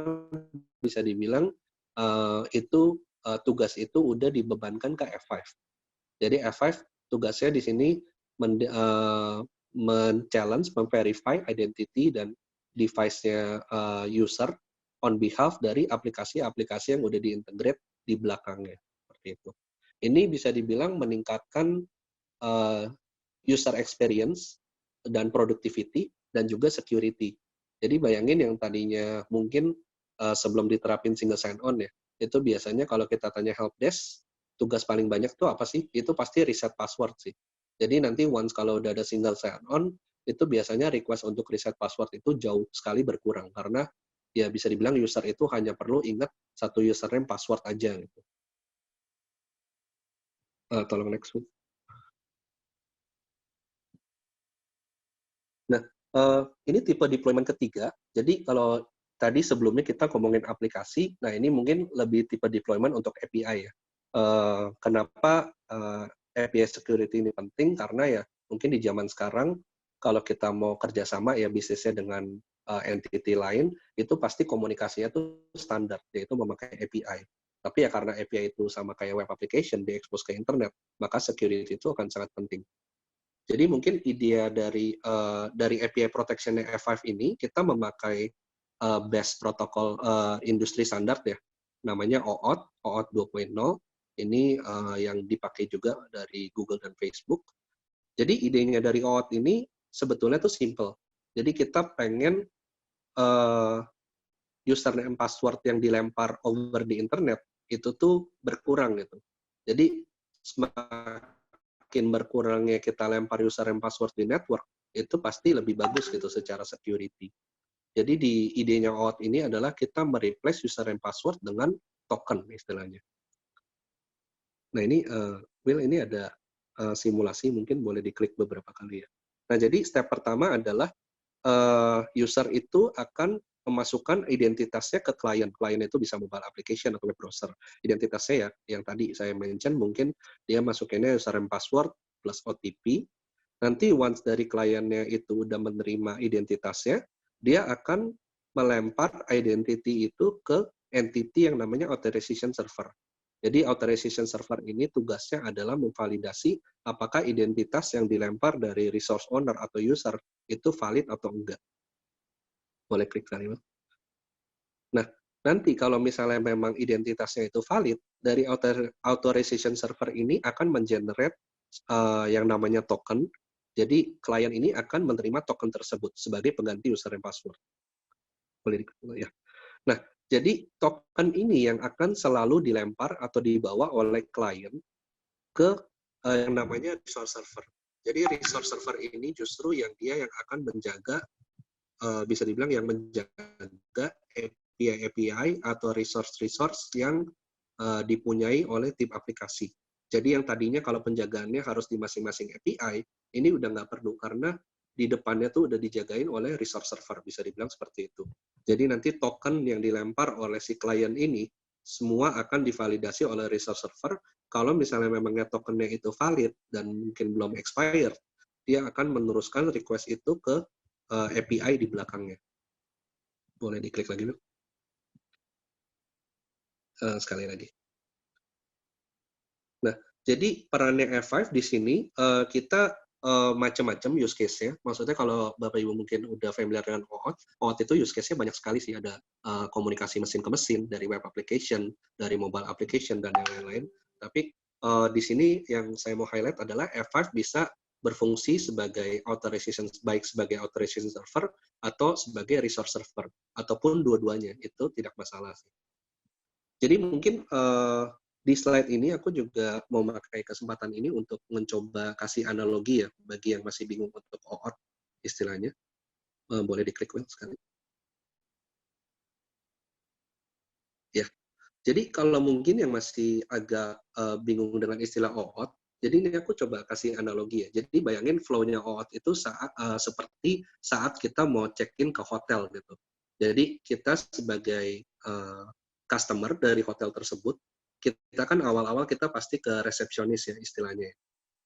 bisa dibilang tugas itu udah dibebankan ke F5. Jadi F5 tugasnya di sini men-challenge, memverify identity dan device-nya user on behalf dari aplikasi-aplikasi yang udah diintegrate di belakangnya. Seperti itu. Ini bisa dibilang meningkatkan user experience dan productivity dan juga security. Jadi bayangin yang tadinya mungkin sebelum diterapin single sign-on ya, itu biasanya kalau kita tanya helpdesk, tugas paling banyak tuh apa sih? Itu pasti reset password sih. Jadi nanti once kalau udah ada single sign-on, itu biasanya request untuk reset password itu jauh sekali berkurang, karena ya bisa dibilang user itu hanya perlu ingat satu username password aja gitu. Tolong next. Nah, ini tipe deployment ketiga. Jadi kalau tadi sebelumnya kita ngomongin aplikasi, nah ini mungkin lebih tipe deployment untuk API ya. Kenapa API security ini penting? Karena ya mungkin di zaman sekarang kalau kita mau kerjasama ya bisnisnya dengan entity lain, itu pasti komunikasinya tuh standar, yaitu memakai API. Tapi ya karena API itu sama kayak web application, diekspos ke internet, maka security itu akan sangat penting. Jadi mungkin ide dari API protection F5 ini kita memakai best protokol industri standar ya, namanya OAuth 2.0. Ini yang dipakai juga dari Google dan Facebook. Jadi idenya dari OAuth ini sebetulnya tuh simple. Jadi kita pengen username password yang dilempar over di internet itu tuh berkurang gitu. Jadi semakin berkurangnya kita lempar username password di network, itu pasti lebih bagus gitu secara security. Jadi di idenya OAuth ini adalah kita mereplace username password dengan token istilahnya. Nah ini Will, ini ada simulasi, mungkin boleh diklik beberapa kali ya. Nah jadi step pertama adalah user itu akan memasukkan identitasnya ke klien. Klien itu bisa mobile application atau web browser. Identitasnya ya, yang tadi saya mention, mungkin dia masukinnya username password plus OTP. Nanti once dari kliennya itu udah menerima identitasnya, dia akan melempar identity itu ke entity yang namanya authorization server. Jadi authorization server ini tugasnya adalah memvalidasi apakah identitas yang dilempar dari resource owner atau user itu valid atau enggak. Boleh klik kali, Mas. Nah, nanti kalau misalnya memang identitasnya itu valid, dari authorization server ini akan mengenerate yang namanya token. Jadi klien ini akan menerima token tersebut sebagai pengganti username password. Boleh diklik ya. Nah, jadi token ini yang akan selalu dilempar atau dibawa oleh klien ke yang namanya resource server. Jadi resource server ini justru yang akan menjaga, bisa dibilang yang menjaga API atau resource yang dipunyai oleh tim aplikasi. Jadi yang tadinya kalau penjagaannya harus di masing-masing API, ini udah nggak perlu karena di depannya tuh udah dijagain oleh resource server, bisa dibilang seperti itu. Jadi nanti token yang dilempar oleh si klien ini, semua akan divalidasi oleh resource server. Kalau misalnya memangnya tokennya itu valid dan mungkin belum expired, dia akan meneruskan request itu ke API di belakangnya. Boleh diklik lagi, sekali lagi. Nah, jadi perannya F5 di sini kita macam-macam use case-nya. Maksudnya kalau Bapak Ibu mungkin udah familiar dengan OAuth itu use case-nya banyak sekali sih. Ada komunikasi mesin ke mesin, dari web application, dari mobile application, dan yang lain-lain. Tapi di sini yang saya mau highlight adalah F5 bisa berfungsi sebagai authorization, baik sebagai authorization server atau sebagai resource server, ataupun dua-duanya. Itu tidak masalah sih. Jadi mungkin di slide ini aku juga mau memakai kesempatan ini untuk mencoba kasih analogi ya bagi yang masih bingung untuk OAuth istilahnya. Boleh diklik sekali. Ya. Jadi kalau mungkin yang masih agak bingung dengan istilah OAuth, jadi ini aku coba kasih analogi ya. Jadi bayangin flow-nya OAuth itu seperti saat kita mau check-in ke hotel gitu. Jadi kita sebagai customer dari hotel tersebut, kita kan awal-awal kita pasti ke resepsionis ya istilahnya.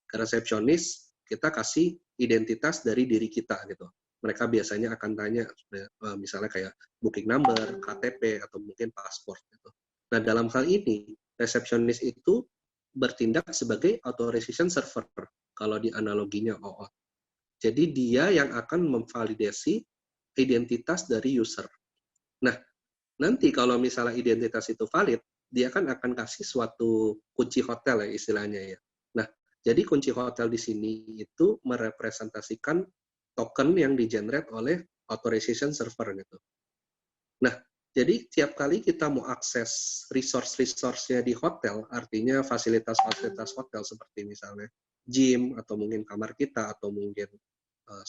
Ke resepsionis kita kasih identitas dari diri kita gitu. Mereka biasanya akan tanya misalnya kayak booking number, KTP, atau mungkin paspor gitu. Nah dalam hal ini resepsionis itu bertindak sebagai authorization server kalau di analoginya OAuth. Jadi dia yang akan memvalidasi identitas dari user. Nah, nanti kalau misalnya identitas itu valid, dia kan akan kasih suatu kunci hotel ya istilahnya ya. Nah, jadi kunci hotel di sini itu merepresentasikan token yang di-generate oleh authorization server gitu. Nah, jadi tiap kali kita mau akses resource-nya di hotel, artinya fasilitas-fasilitas hotel seperti misalnya gym, atau mungkin kamar kita, atau mungkin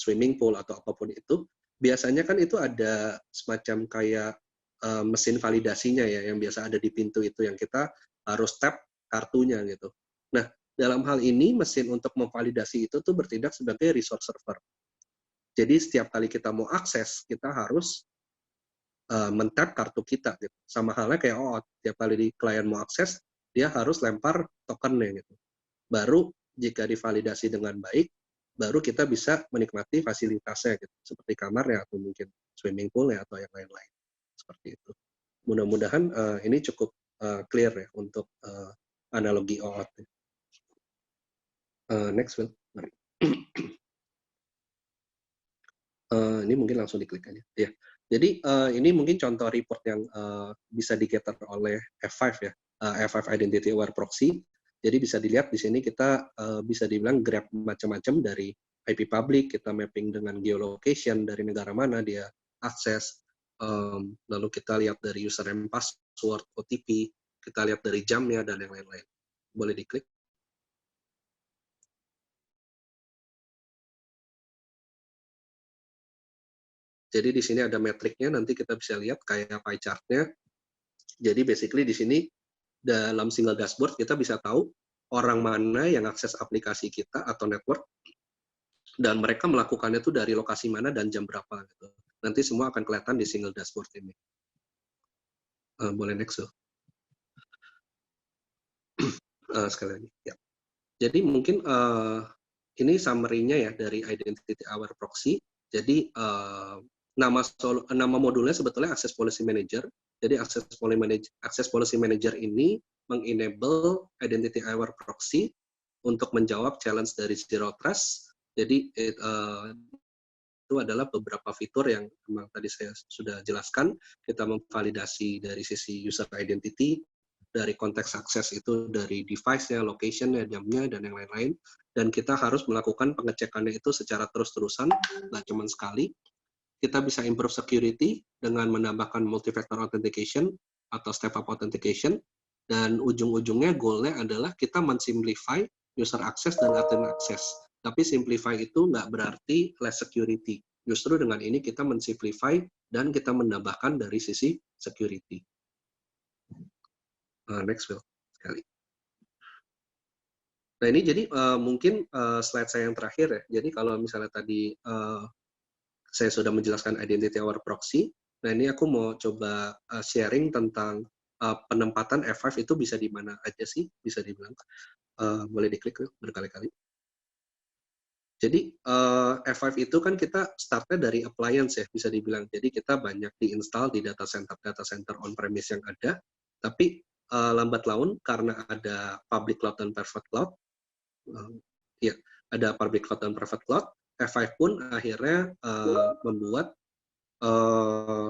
swimming pool, atau apapun itu, biasanya kan itu ada semacam kayak mesin validasinya ya, yang biasa ada di pintu itu, yang kita harus tap kartunya gitu. Nah, dalam hal ini, mesin untuk memvalidasi itu tuh bertindak sebagai resource server. Jadi setiap kali kita mau akses, kita harus men-tap kartu kita gitu. Sama halnya kayak OAuth, tiap kali di klien mau akses, dia harus lempar tokennya gitu. Baru jika divalidasi dengan baik, baru kita bisa menikmati fasilitasnya gitu, seperti kamarnya atau mungkin swimming pool-nya atau yang lain-lain. Seperti itu. Mudah-mudahan ini cukup clear ya untuk analogi OAuth. Next, Will. Mari. Ini mungkin langsung diklik aja. Ya. Jadi ini mungkin contoh report yang bisa di-gather oleh F5 ya, F5 Identity Aware Proxy. Jadi bisa dilihat di sini kita bisa dibilang grab macam-macam dari IP public, kita mapping dengan geolocation dari negara mana dia akses, lalu kita lihat dari username, password, OTP, kita lihat dari jamnya dan yang lain-lain. Boleh diklik. Jadi di sini ada metriknya, nanti kita bisa lihat kayak pie chart-nya. Jadi basically di sini dalam single dashboard kita bisa tahu orang mana yang akses aplikasi kita atau network dan mereka melakukannya itu dari lokasi mana dan jam berapa gitu. Nanti semua akan kelihatan di single dashboard ini. Boleh next, so. Sekali lagi. Ya. Jadi mungkin ini summary-nya ya dari Identity Aware Proxy. Jadi nama modulnya sebetulnya Access Policy Manager. Jadi Access Policy Manager ini mengenable Identity Aware Proxy untuk menjawab challenge dari Zero Trust. Jadi itu adalah beberapa fitur yang memang tadi saya sudah jelaskan. Kita memvalidasi dari sisi user identity, dari konteks akses itu dari device-nya, location-nya, jamnya, dan yang lain-lain. Dan kita harus melakukan pengecekannya itu secara terus-terusan, nggak cuma sekali. Kita bisa improve security dengan menambahkan multi-factor authentication atau step-up authentication. Dan ujung-ujungnya goal-nya adalah kita men-simplify user access dan admin access. Tapi simplify itu nggak berarti less security. Justru dengan ini kita men-simplify dan kita menambahkan dari sisi security. Next, Will. Sekali. Nah ini jadi mungkin slide saya yang terakhir ya. Jadi kalau misalnya tadi saya sudah menjelaskan Identity Aware Proxy, nah ini aku mau coba sharing tentang penempatan F5 itu bisa di mana aja sih, bisa dibilang. Boleh diklik berkali-kali. Jadi F5 itu kan kita startnya dari appliance ya, bisa dibilang. Jadi kita banyak diinstal di data center on-premise yang ada, tapi lambat laun karena ada public cloud dan private cloud, ya ada public cloud dan private cloud, F5 pun akhirnya membuat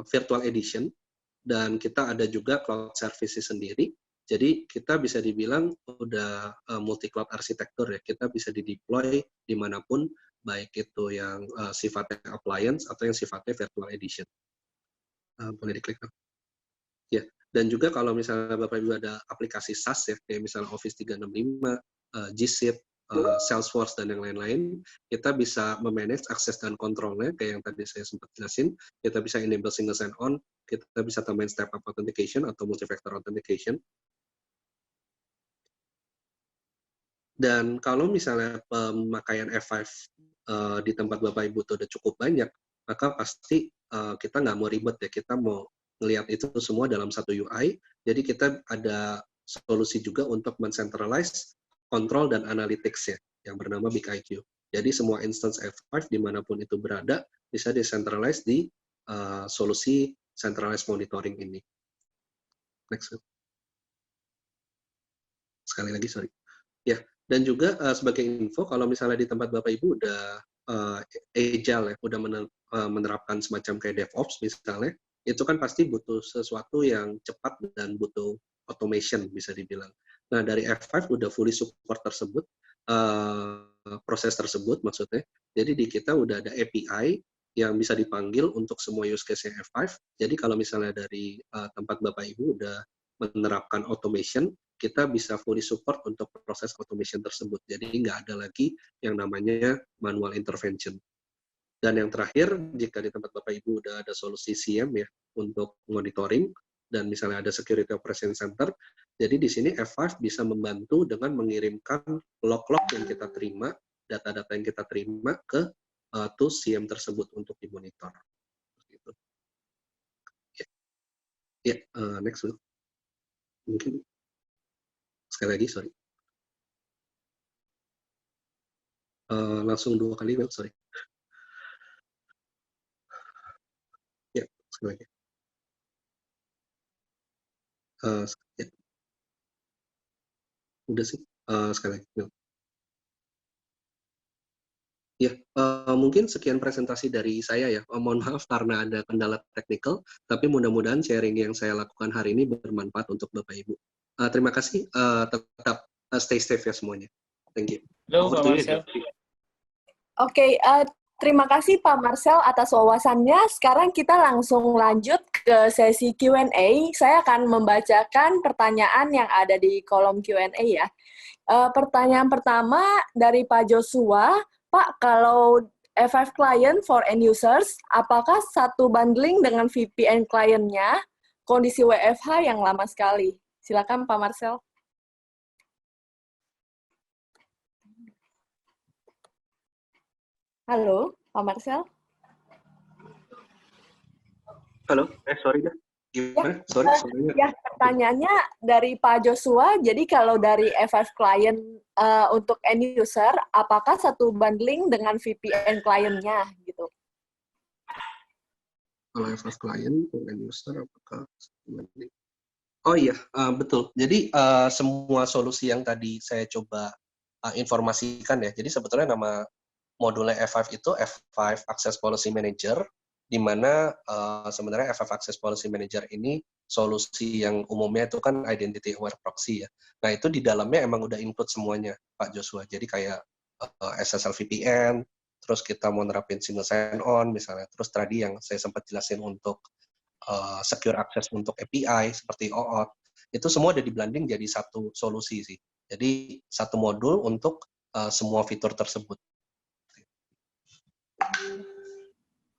virtual edition dan kita ada juga cloud services sendiri. Jadi kita bisa dibilang udah multi cloud arsitektur ya. Kita bisa dideploy dimanapun, baik itu yang sifatnya appliance atau yang sifatnya virtual edition. Boleh diklik. Ya, dan juga kalau misalnya Bapak Ibu ada aplikasi SaaS ya, kayak misalnya Office 365, G Suite, Salesforce, dan yang lain-lain, kita bisa memanage akses dan kontrolnya, kayak yang tadi saya sempat jelasin, kita bisa enable single sign-on, kita bisa tambahin step-up authentication atau multi-factor authentication. Dan kalau misalnya pemakaian F5 di tempat Bapak Ibu itu udah cukup banyak, maka pasti kita nggak mau ribet ya, kita mau melihat itu semua dalam satu UI. Jadi kita ada solusi juga untuk men-centralize kontrol dan analytics ya, yang bernama BigIQ. Jadi semua instance F5 dimanapun itu berada bisa decentralize di solusi centralized monitoring ini. Next. Sekali lagi, sorry. Ya, dan juga sebagai info, kalau misalnya di tempat Bapak Ibu udah agile ya, udah menerapkan semacam kayak DevOps misalnya, itu kan pasti butuh sesuatu yang cepat dan butuh automation bisa dibilang. Nah dari F5 udah fully support tersebut, proses tersebut maksudnya. Jadi di kita udah ada API yang bisa dipanggil untuk semua use case F5. Jadi kalau misalnya dari tempat Bapak Ibu udah menerapkan automation, kita bisa fully support untuk proses automation tersebut. Jadi nggak ada lagi yang namanya manual intervention. Dan yang terakhir, jika di tempat Bapak Ibu udah ada solusi SIEM ya untuk monitoring, dan misalnya ada Security Operation Center, jadi di sini F5 bisa membantu dengan mengirimkan log-log yang kita terima, data-data yang kita terima ke tools SIEM tersebut untuk dimonitor. Gitu. Ya, next. Mungkin sekali lagi, sorry. Langsung 2 kali, sorry. Ya, sekali lagi. Ya. Udah sih, sekali lagi. Ya, mungkin sekian presentasi dari saya ya. Mohon maaf karena ada kendala teknikal, tapi mudah-mudahan sharing yang saya lakukan hari ini bermanfaat untuk Bapak Ibu. Terima kasih, tetap stay safe ya semuanya. Thank you. Halo, Over Pak to you, Marcel. Devi. Oke, terima kasih Pak Marcel atas wawasannya. Sekarang kita langsung lanjut ke sesi Q&A. Saya akan membacakan pertanyaan yang ada di kolom Q&A ya. Pertanyaan pertama dari Pak Joshua. Pak, kalau F5 client for end users, apakah satu bundling dengan VPN client-nya kondisi WFH yang lama sekali? Silakan Pak Marcel. Halo, Pak Marcel. Halo, sorry deh. Gimana? Sorry, suaranya. Ya, pertanyaannya dari Pak Joshua, jadi kalau dari F5 client untuk end user, apakah satu bundling dengan VPN client-nya gitu? Kalau F5 client, end user, apakah bundling? Oh iya, betul. Jadi semua solusi yang tadi saya coba informasikan ya. Jadi sebetulnya nama modulnya F5 itu F5 Access Policy Manager, di mana sebenarnya F5 Access Policy Manager ini solusi yang umumnya itu kan Identity Aware Proxy ya. Nah itu di dalamnya emang udah include semuanya, Pak Joshua. Jadi kayak SSL VPN, terus kita mau nerapin single sign-on misalnya, terus tadi yang saya sempat jelasin untuk secure access untuk API seperti OAuth, itu semua ada di blending jadi satu solusi sih. Jadi satu modul untuk semua fitur tersebut.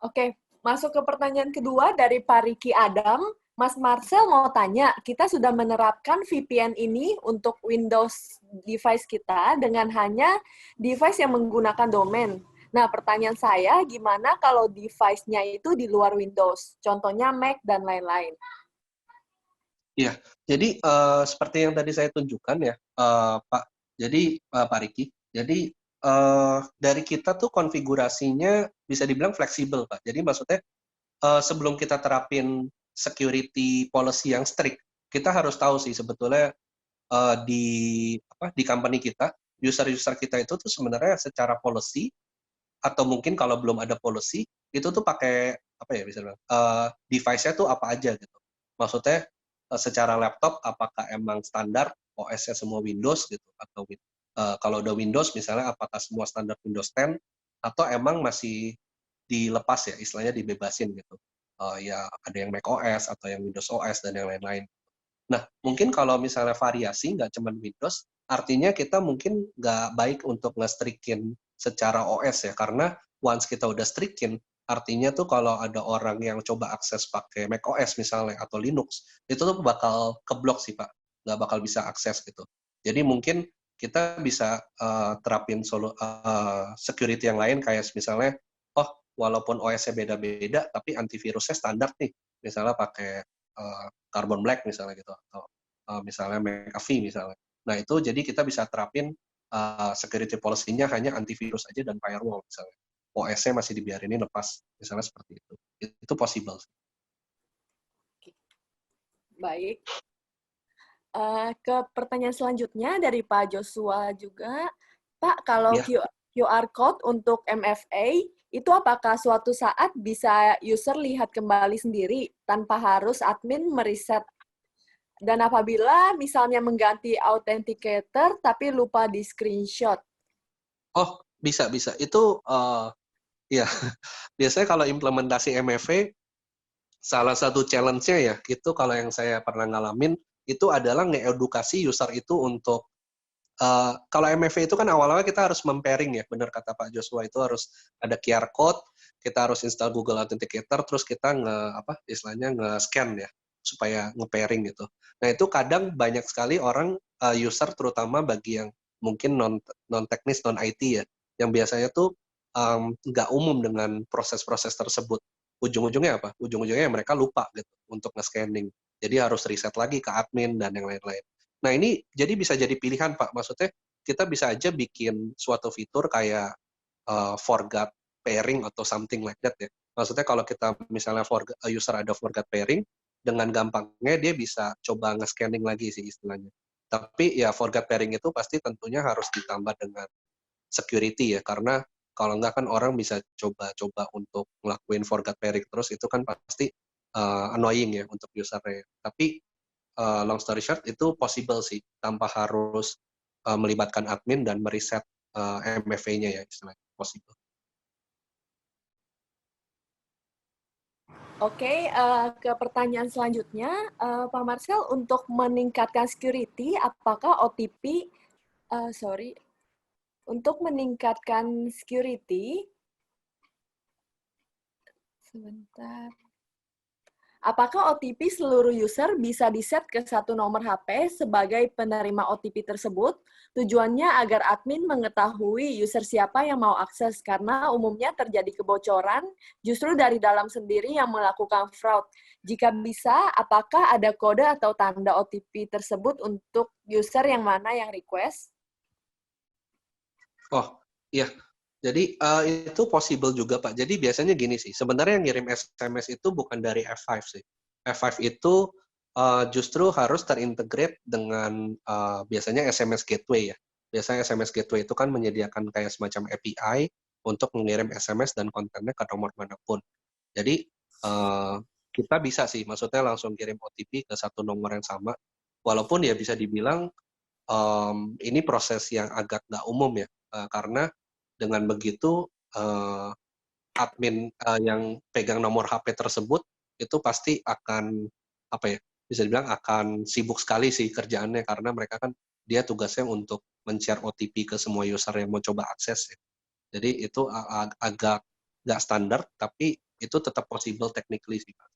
Oke, masuk ke pertanyaan kedua dari Pak Riki Adam. Mas Marcel mau tanya, kita sudah menerapkan VPN ini untuk Windows device kita dengan hanya device yang menggunakan domain. Nah, pertanyaan saya, gimana kalau device-nya itu di luar Windows? Contohnya Mac dan lain-lain. Iya, jadi seperti yang tadi saya tunjukkan ya, Pak. Jadi Pak Riki, jadi dari kita tuh konfigurasinya bisa dibilang fleksibel, Pak. Jadi maksudnya sebelum kita terapin security policy yang strict, kita harus tahu sih sebetulnya di company kita, user-user kita itu tuh sebenarnya secara policy atau mungkin kalau belum ada policy itu tuh pakai apa ya bisa bilang device-nya tuh apa aja gitu. Maksudnya secara laptop apakah emang standar OS-nya semua Windows gitu atau kalau udah Windows misalnya apakah semua standar Windows 10 atau emang masih dilepas ya istilahnya dibebasin gitu. Ya ada yang Mac OS atau yang Windows OS dan yang lain-lain. Nah, mungkin kalau misalnya variasi nggak cuma Windows, artinya kita mungkin nggak baik untuk nge-strikin secara OS ya, karena once kita udah strikin, artinya tuh kalau ada orang yang coba akses pakai Mac OS misalnya, atau Linux, itu tuh bakal keblok sih Pak, nggak bakal bisa akses gitu. Jadi mungkin kita bisa terapin security yang lain, kayak misalnya, oh walaupun OS-nya beda-beda, tapi antivirusnya standar nih, misalnya pakai Carbon Black misalnya gitu atau misalnya McAfee misalnya. Nah itu jadi kita bisa terapin security policy-nya hanya antivirus aja dan firewall misalnya. OS-nya masih dibiarinin lepas misalnya seperti itu. Itu possible. Baik. Ke pertanyaan selanjutnya dari Pak Joshua juga. Pak, kalau QR code untuk MFA, itu apakah suatu saat bisa user lihat kembali sendiri tanpa harus admin meriset? Dan apabila misalnya mengganti authenticator tapi lupa di screenshot? Oh, bisa. Itu ya biasanya kalau implementasi MFA, salah satu challenge-nya ya, itu kalau yang saya pernah ngalamin, itu adalah ngeedukasi user itu untuk kalau MFA itu kan awal-awal kita harus mempairing ya, benar kata Pak Joshua, itu harus ada QR code, kita harus install Google Authenticator, terus kita istilahnya nge-scan ya, supaya nge-pairing gitu. Nah itu kadang banyak sekali orang user terutama bagi yang mungkin non teknis, non IT ya, yang biasanya tuh nggak umum dengan proses-proses tersebut. Ujung-ujungnya apa? Ujung-ujungnya mereka lupa gitu untuk nge-scanning. Jadi harus riset lagi ke admin dan yang lain-lain. Nah ini jadi bisa jadi pilihan Pak, maksudnya kita bisa aja bikin suatu fitur kayak forgot pairing atau something like that ya. Maksudnya kalau kita misalnya user ada forgot pairing, dengan gampangnya dia bisa coba nge-scanning lagi sih istilahnya. Tapi ya forgot pairing itu pasti tentunya harus ditambah dengan security ya, karena Kalau nggak kan orang bisa coba-coba untuk ngelakuin forgot pairing terus, itu kan pasti annoying ya untuk usernya. Tapi long story short itu possible sih tanpa harus melibatkan admin dan mereset MFA-nya ya istilahnya, possible. Oke, ke pertanyaan selanjutnya, Pak Marcel, untuk meningkatkan security, apakah OTP, untuk meningkatkan security, sebentar. Apakah OTP seluruh user bisa di-set ke satu nomor HP sebagai penerima OTP tersebut? Tujuannya agar admin mengetahui user siapa yang mau akses, karena umumnya terjadi kebocoran justru dari dalam sendiri yang melakukan fraud. Jika bisa, apakah ada kode atau tanda OTP tersebut untuk user yang mana yang request? Oh, iya. Jadi itu possible juga, Pak. Jadi biasanya gini sih, sebenarnya yang ngirim SMS itu bukan dari F5 sih. F5 itu justru harus terintegrate dengan biasanya SMS gateway ya. Biasanya SMS gateway itu kan menyediakan kayak semacam API untuk mengirim SMS dan kontennya ke nomor manapun. Jadi kita bisa sih, maksudnya langsung kirim OTP ke satu nomor yang sama. Walaupun ya bisa dibilang ini proses yang agak nggak umum ya, karena dengan begitu admin yang pegang nomor HP tersebut itu pasti akan apa ya, bisa dibilang akan sibuk sekali sih kerjaannya, karena mereka kan dia tugasnya untuk men-share OTP ke semua user yang mau coba akses ya. Jadi itu agak nggak standar, tapi itu tetap possible technically sih Pak.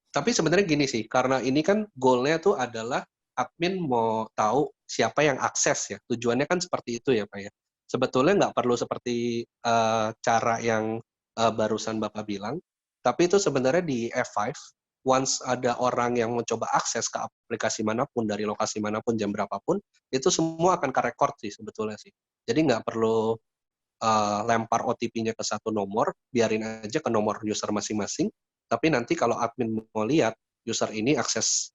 Tapi sebenarnya gini sih, karena ini kan goal-nya tuh adalah admin mau tahu siapa yang akses ya. Tujuannya kan seperti itu ya Pak ya. Sebetulnya nggak perlu seperti cara yang barusan Bapak bilang, tapi itu sebenarnya di F5, once ada orang yang mencoba akses ke aplikasi manapun, dari lokasi manapun, jam berapapun, itu semua akan ke-record sih sebetulnya sih. Jadi nggak perlu lempar OTP-nya ke satu nomor, biarin aja ke nomor user masing-masing, tapi nanti kalau admin mau lihat user ini akses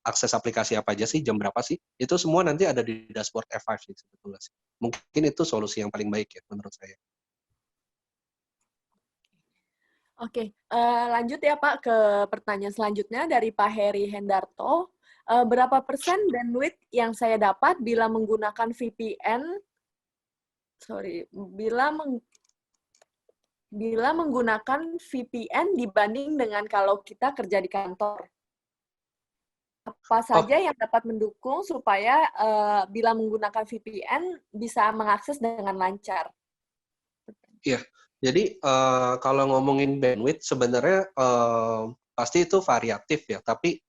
akses aplikasi apa aja sih, jam berapa sih, itu semua nanti ada di dashboard F5 sih sebetulnya sih. Mungkin itu solusi yang paling baik ya menurut saya. Oke, lanjut ya Pak ke pertanyaan selanjutnya dari Pak Heri Hendarto. Berapa persen bandwidth yang saya dapat bila menggunakan VPN? Bila menggunakan VPN dibanding dengan kalau kita kerja di kantor. Apa saja yang dapat mendukung supaya bila menggunakan VPN bisa mengakses dengan lancar? Iya, jadi kalau ngomongin bandwidth sebenarnya pasti itu variatif ya, tapi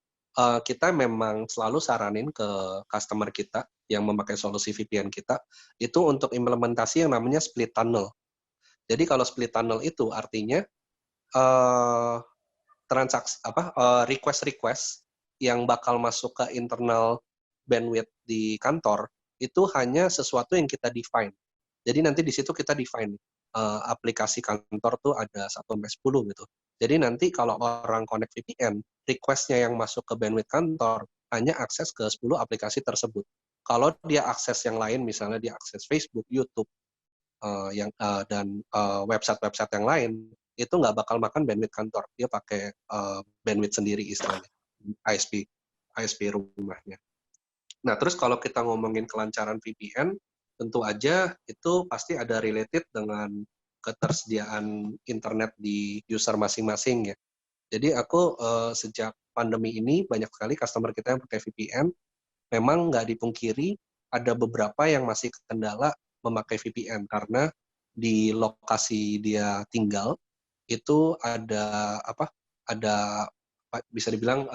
kita memang selalu saranin ke customer kita yang memakai solusi VPN kita itu untuk implementasi yang namanya split tunnel. Jadi kalau split tunnel itu artinya request yang bakal masuk ke internal bandwidth di kantor itu hanya sesuatu yang kita define. Jadi nanti di situ kita define aplikasi kantor tuh ada 1-10 gitu. Jadi nanti kalau orang connect VPN, request-nya yang masuk ke bandwidth kantor hanya akses ke 10 aplikasi tersebut. Kalau dia akses yang lain, misalnya dia akses Facebook, YouTube, dan website-website yang lain, itu nggak bakal makan bandwidth kantor. Dia pakai bandwidth sendiri istilahnya, ISP rumahnya. Nah, terus kalau kita ngomongin kelancaran VPN, tentu aja itu pasti ada related dengan ketersediaan internet di user masing-masing ya. Jadi aku sejak pandemi ini banyak sekali customer kita yang pakai VPN. Memang nggak dipungkiri ada beberapa yang masih kendala memakai VPN karena di lokasi dia tinggal itu ada bisa dibilang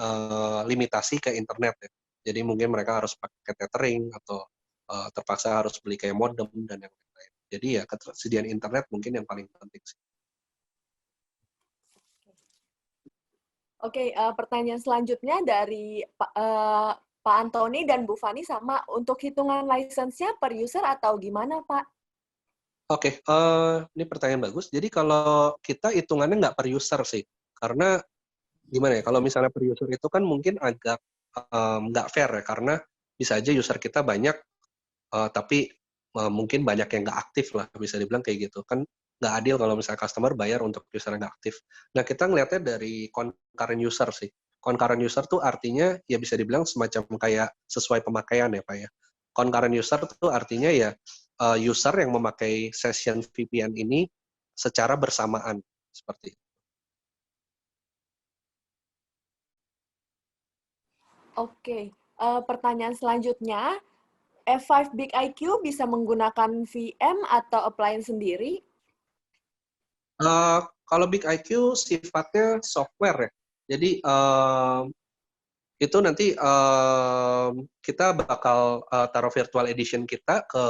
limitasi ke internet ya. Jadi mungkin mereka harus pakai tethering atau terpaksa harus beli kayak modem dan yang lain. Jadi ya ketersediaan internet mungkin yang paling penting sih. Oke, pertanyaan selanjutnya dari Pak Antoni dan Bu Fani sama, untuk hitungan license-nya per user atau gimana, Pak? Oke, ini pertanyaan bagus. Jadi kalau kita hitungannya nggak per user sih, karena gimana ya, kalau misalnya per user itu kan mungkin agak nggak fair ya, karena bisa aja user kita banyak, tapi mungkin banyak yang nggak aktif lah, bisa dibilang kayak gitu. Kan nggak adil kalau misalnya customer bayar untuk user yang nggak aktif. Nah, kita ngelihatnya dari concurrent user sih. Concurrent user tuh artinya ya bisa dibilang semacam kayak sesuai pemakaian ya Pak ya. Concurrent user tuh artinya ya user yang memakai session VPN ini secara bersamaan, seperti itu. Oke, pertanyaan selanjutnya, F5 Big IQ bisa menggunakan VM atau appliance sendiri? Kalau Big IQ sifatnya software ya. Jadi itu nanti kita bakal taruh virtual edition kita ke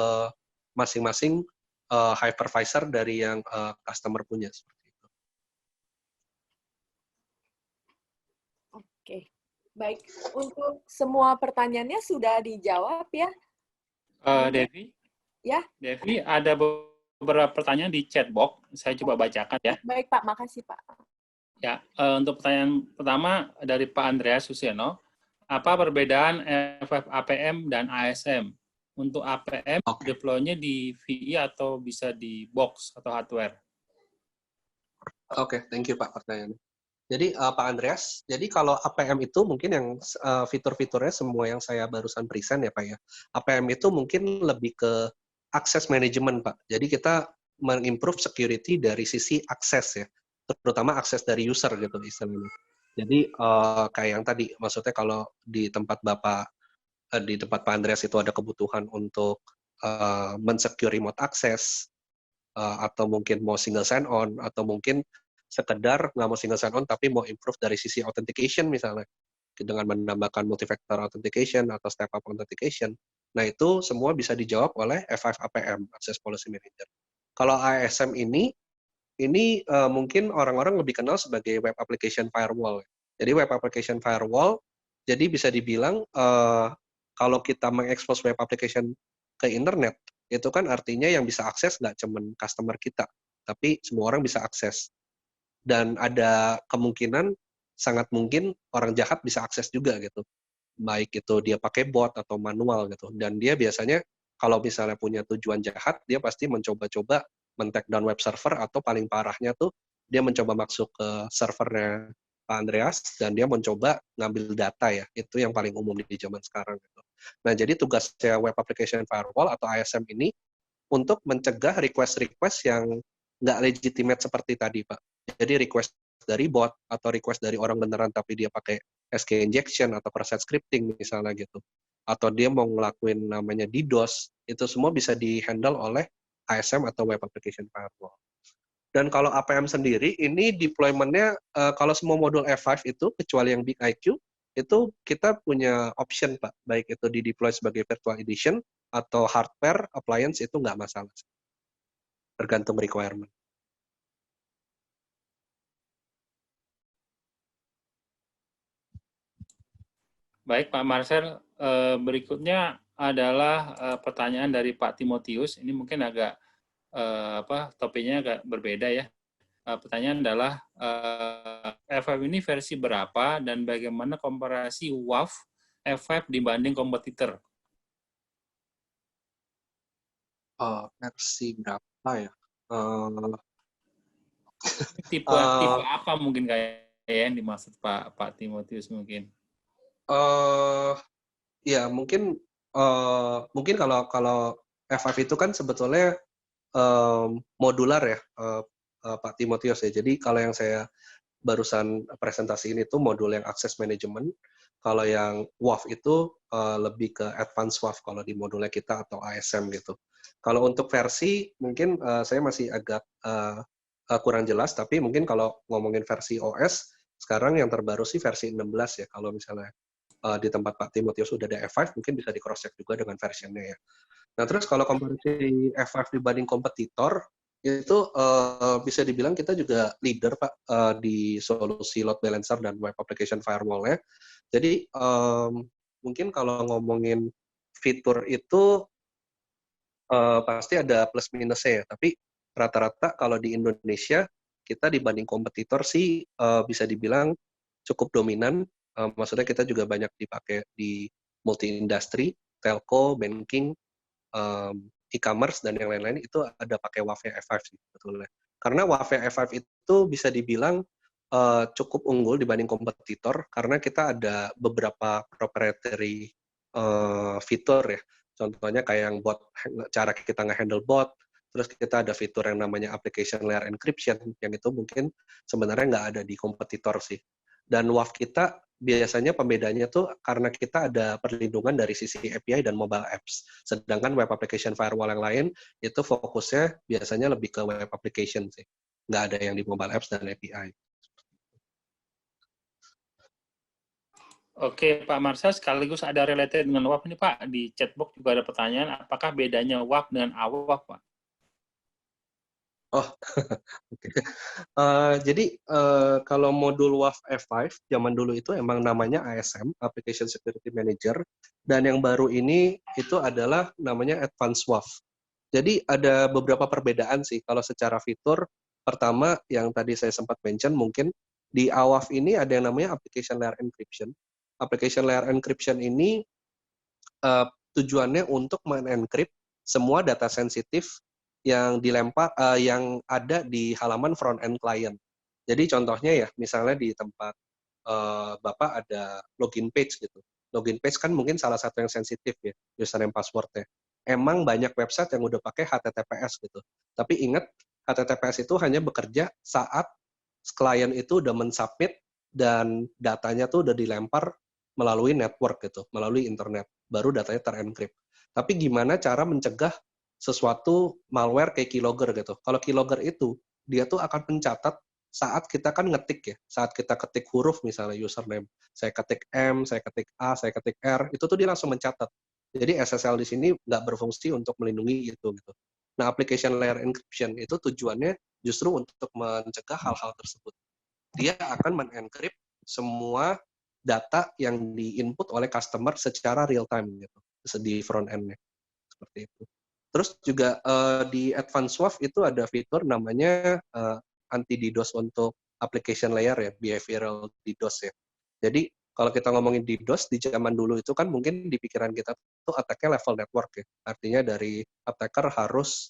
masing-masing hypervisor dari yang customer punya, seperti itu. Oke, baik. Untuk semua pertanyaannya sudah dijawab ya? Devi? Ya. Devi, ada beberapa pertanyaan di chat box. Saya coba bacakan ya. Baik Pak, makasih Pak. Ya, untuk pertanyaan pertama dari Pak Andreas Suseno, apa perbedaan FF APM dan ASM? Untuk APM, deploy-nya di VI atau bisa di box atau hardware? Oke, thank you Pak pertanyaannya. Jadi Pak Andreas, jadi kalau APM itu mungkin yang fitur-fiturnya semua yang saya barusan present ya Pak ya. APM itu mungkin lebih ke akses management Pak. Jadi kita mengimprove security dari sisi akses ya, terutama akses dari user gitu istilahnya. Jadi kayak yang tadi, maksudnya kalau di tempat di tempat Pak Andreas itu ada kebutuhan untuk mensecure remote access, atau mungkin mau single sign-on, atau mungkin sekedar nggak mau single sign-on tapi mau improve dari sisi authentication misalnya, dengan menambahkan multi-factor authentication atau step-up authentication. Nah, itu semua bisa dijawab oleh F5 APM, Access Policy Manager. Kalau ASM ini mungkin orang-orang lebih kenal sebagai Web Application Firewall. Jadi Web Application Firewall, jadi bisa dibilang kalau kita mengekspos web application ke internet, itu kan artinya yang bisa akses nggak cuma customer kita, tapi semua orang bisa akses. Dan ada kemungkinan, sangat mungkin orang jahat bisa akses juga gitu. Baik itu dia pakai bot atau manual gitu. Dan dia biasanya kalau misalnya punya tujuan jahat, dia pasti mencoba-coba men-take down web server, atau paling parahnya tuh dia mencoba masuk ke servernya Pak Andreas dan dia mencoba ngambil data ya. Itu yang paling umum di zaman sekarang gitu. Nah, jadi tugasnya Web Application Firewall atau ASM ini untuk mencegah request-request yang nggak legitimate seperti tadi, Pak. Jadi request dari bot atau request dari orang beneran tapi dia pakai SQ injection atau cross-site scripting misalnya gitu. Atau dia mau ngelakuin namanya DDoS, itu semua bisa di-handle oleh ASM atau Web Application Firewall. Dan kalau APM sendiri, ini deployment-nya, kalau semua modul F5 itu, kecuali yang Big IQ, itu kita punya option, Pak. Baik itu di-deploy sebagai virtual edition, atau hardware, appliance, itu nggak masalah. Tergantung requirement. Baik, Pak Marcel. Berikutnya adalah pertanyaan dari Pak Timotius. Ini mungkin agak topiknya agak berbeda ya. Pertanyaan adalah F5 ini versi berapa dan bagaimana komparasi WAF F5 dibanding kompetitor? Versi berapa ya? Tipe apa mungkin kayak yang dimaksud Pak Timotius mungkin? Ya mungkin kalau F5 itu kan sebetulnya modular ya, Pak Timotius ya. Jadi kalau yang saya barusan presentasi ini tuh modul yang access management. Kalau yang WAF itu lebih ke advanced WAF kalau di modulnya kita atau ASM gitu. Kalau untuk versi mungkin saya masih agak kurang jelas, tapi mungkin kalau ngomongin versi OS sekarang yang terbaru sih versi 16 ya. Kalau misalnya di tempat Pak Timotius sudah ada F5, mungkin bisa di cross check juga dengan versionnya ya. Nah, terus kalau komparasi F5 dibanding kompetitor, itu bisa dibilang kita juga leader, Pak, di solusi load balancer dan web application firewall-nya. Jadi, mungkin kalau ngomongin fitur itu pasti ada plus minusnya ya, tapi rata-rata kalau di Indonesia, kita dibanding kompetitor sih bisa dibilang cukup dominan. Maksudnya kita juga banyak dipakai di multi-industry, telco, banking, e-commerce dan yang lain-lain itu ada pakai WAF-nya F5 sih sebetulnya. Karena WAF-nya F5 itu bisa dibilang cukup unggul dibanding kompetitor karena kita ada beberapa proprietary fitur ya. Contohnya kayak yang bot, cara kita nge-handle bot, terus kita ada fitur yang namanya application layer encryption, yang itu mungkin sebenarnya nggak ada di kompetitor sih. Dan WAF kita biasanya pembedanya tuh karena kita ada perlindungan dari sisi API dan mobile apps. Sedangkan web application firewall yang lain itu fokusnya biasanya lebih ke web application sih. Nggak ada yang di mobile apps dan API. Oke, Pak Marcel, sekaligus ada related dengan WAF ini, Pak. Di chatbox juga ada pertanyaan, apakah bedanya WAF dengan AWAF, Pak? Oh, oke. Jadi kalau modul WAF F5 zaman dulu itu emang namanya ASM, Application Security Manager, dan yang baru ini itu adalah namanya Advanced WAF. Jadi ada beberapa perbedaan sih kalau secara fitur. Pertama yang tadi saya sempat mention mungkin di AWAF ini ada yang namanya Application Layer Encryption. Application Layer Encryption ini tujuannya untuk men-encrypt semua data sensitif yang dilempar yang ada di halaman front end client. Jadi contohnya ya, misalnya di tempat Bapak ada login page gitu. Login page kan mungkin salah satu yang sensitif ya, username password-nya. Emang banyak website yang udah pakai HTTPS gitu. Tapi ingat, HTTPS itu hanya bekerja saat klien itu udah mensubmit dan datanya tuh udah dilempar melalui network gitu, melalui internet. Baru datanya terencrypt. Tapi gimana cara mencegah sesuatu malware kayak keylogger gitu. Kalau keylogger itu, dia tuh akan mencatat saat kita kan ngetik ya, saat kita ketik huruf misalnya username, saya ketik M, saya ketik A, saya ketik R, itu tuh dia langsung mencatat. Jadi SSL di sini nggak berfungsi untuk melindungi itu gitu. Nah, application layer encryption itu tujuannya justru untuk mencegah hal-hal tersebut. Dia akan men-encrypt semua data yang di-input oleh customer secara real time gitu, di front end-nya. Seperti itu. Terus juga di Advanced WAF itu ada fitur namanya anti-DDoS untuk application layer ya, behavioral DDoS ya. Jadi kalau kita ngomongin DDoS di zaman dulu itu kan mungkin di pikiran kita tuh attack-nya level network ya. Artinya dari attacker harus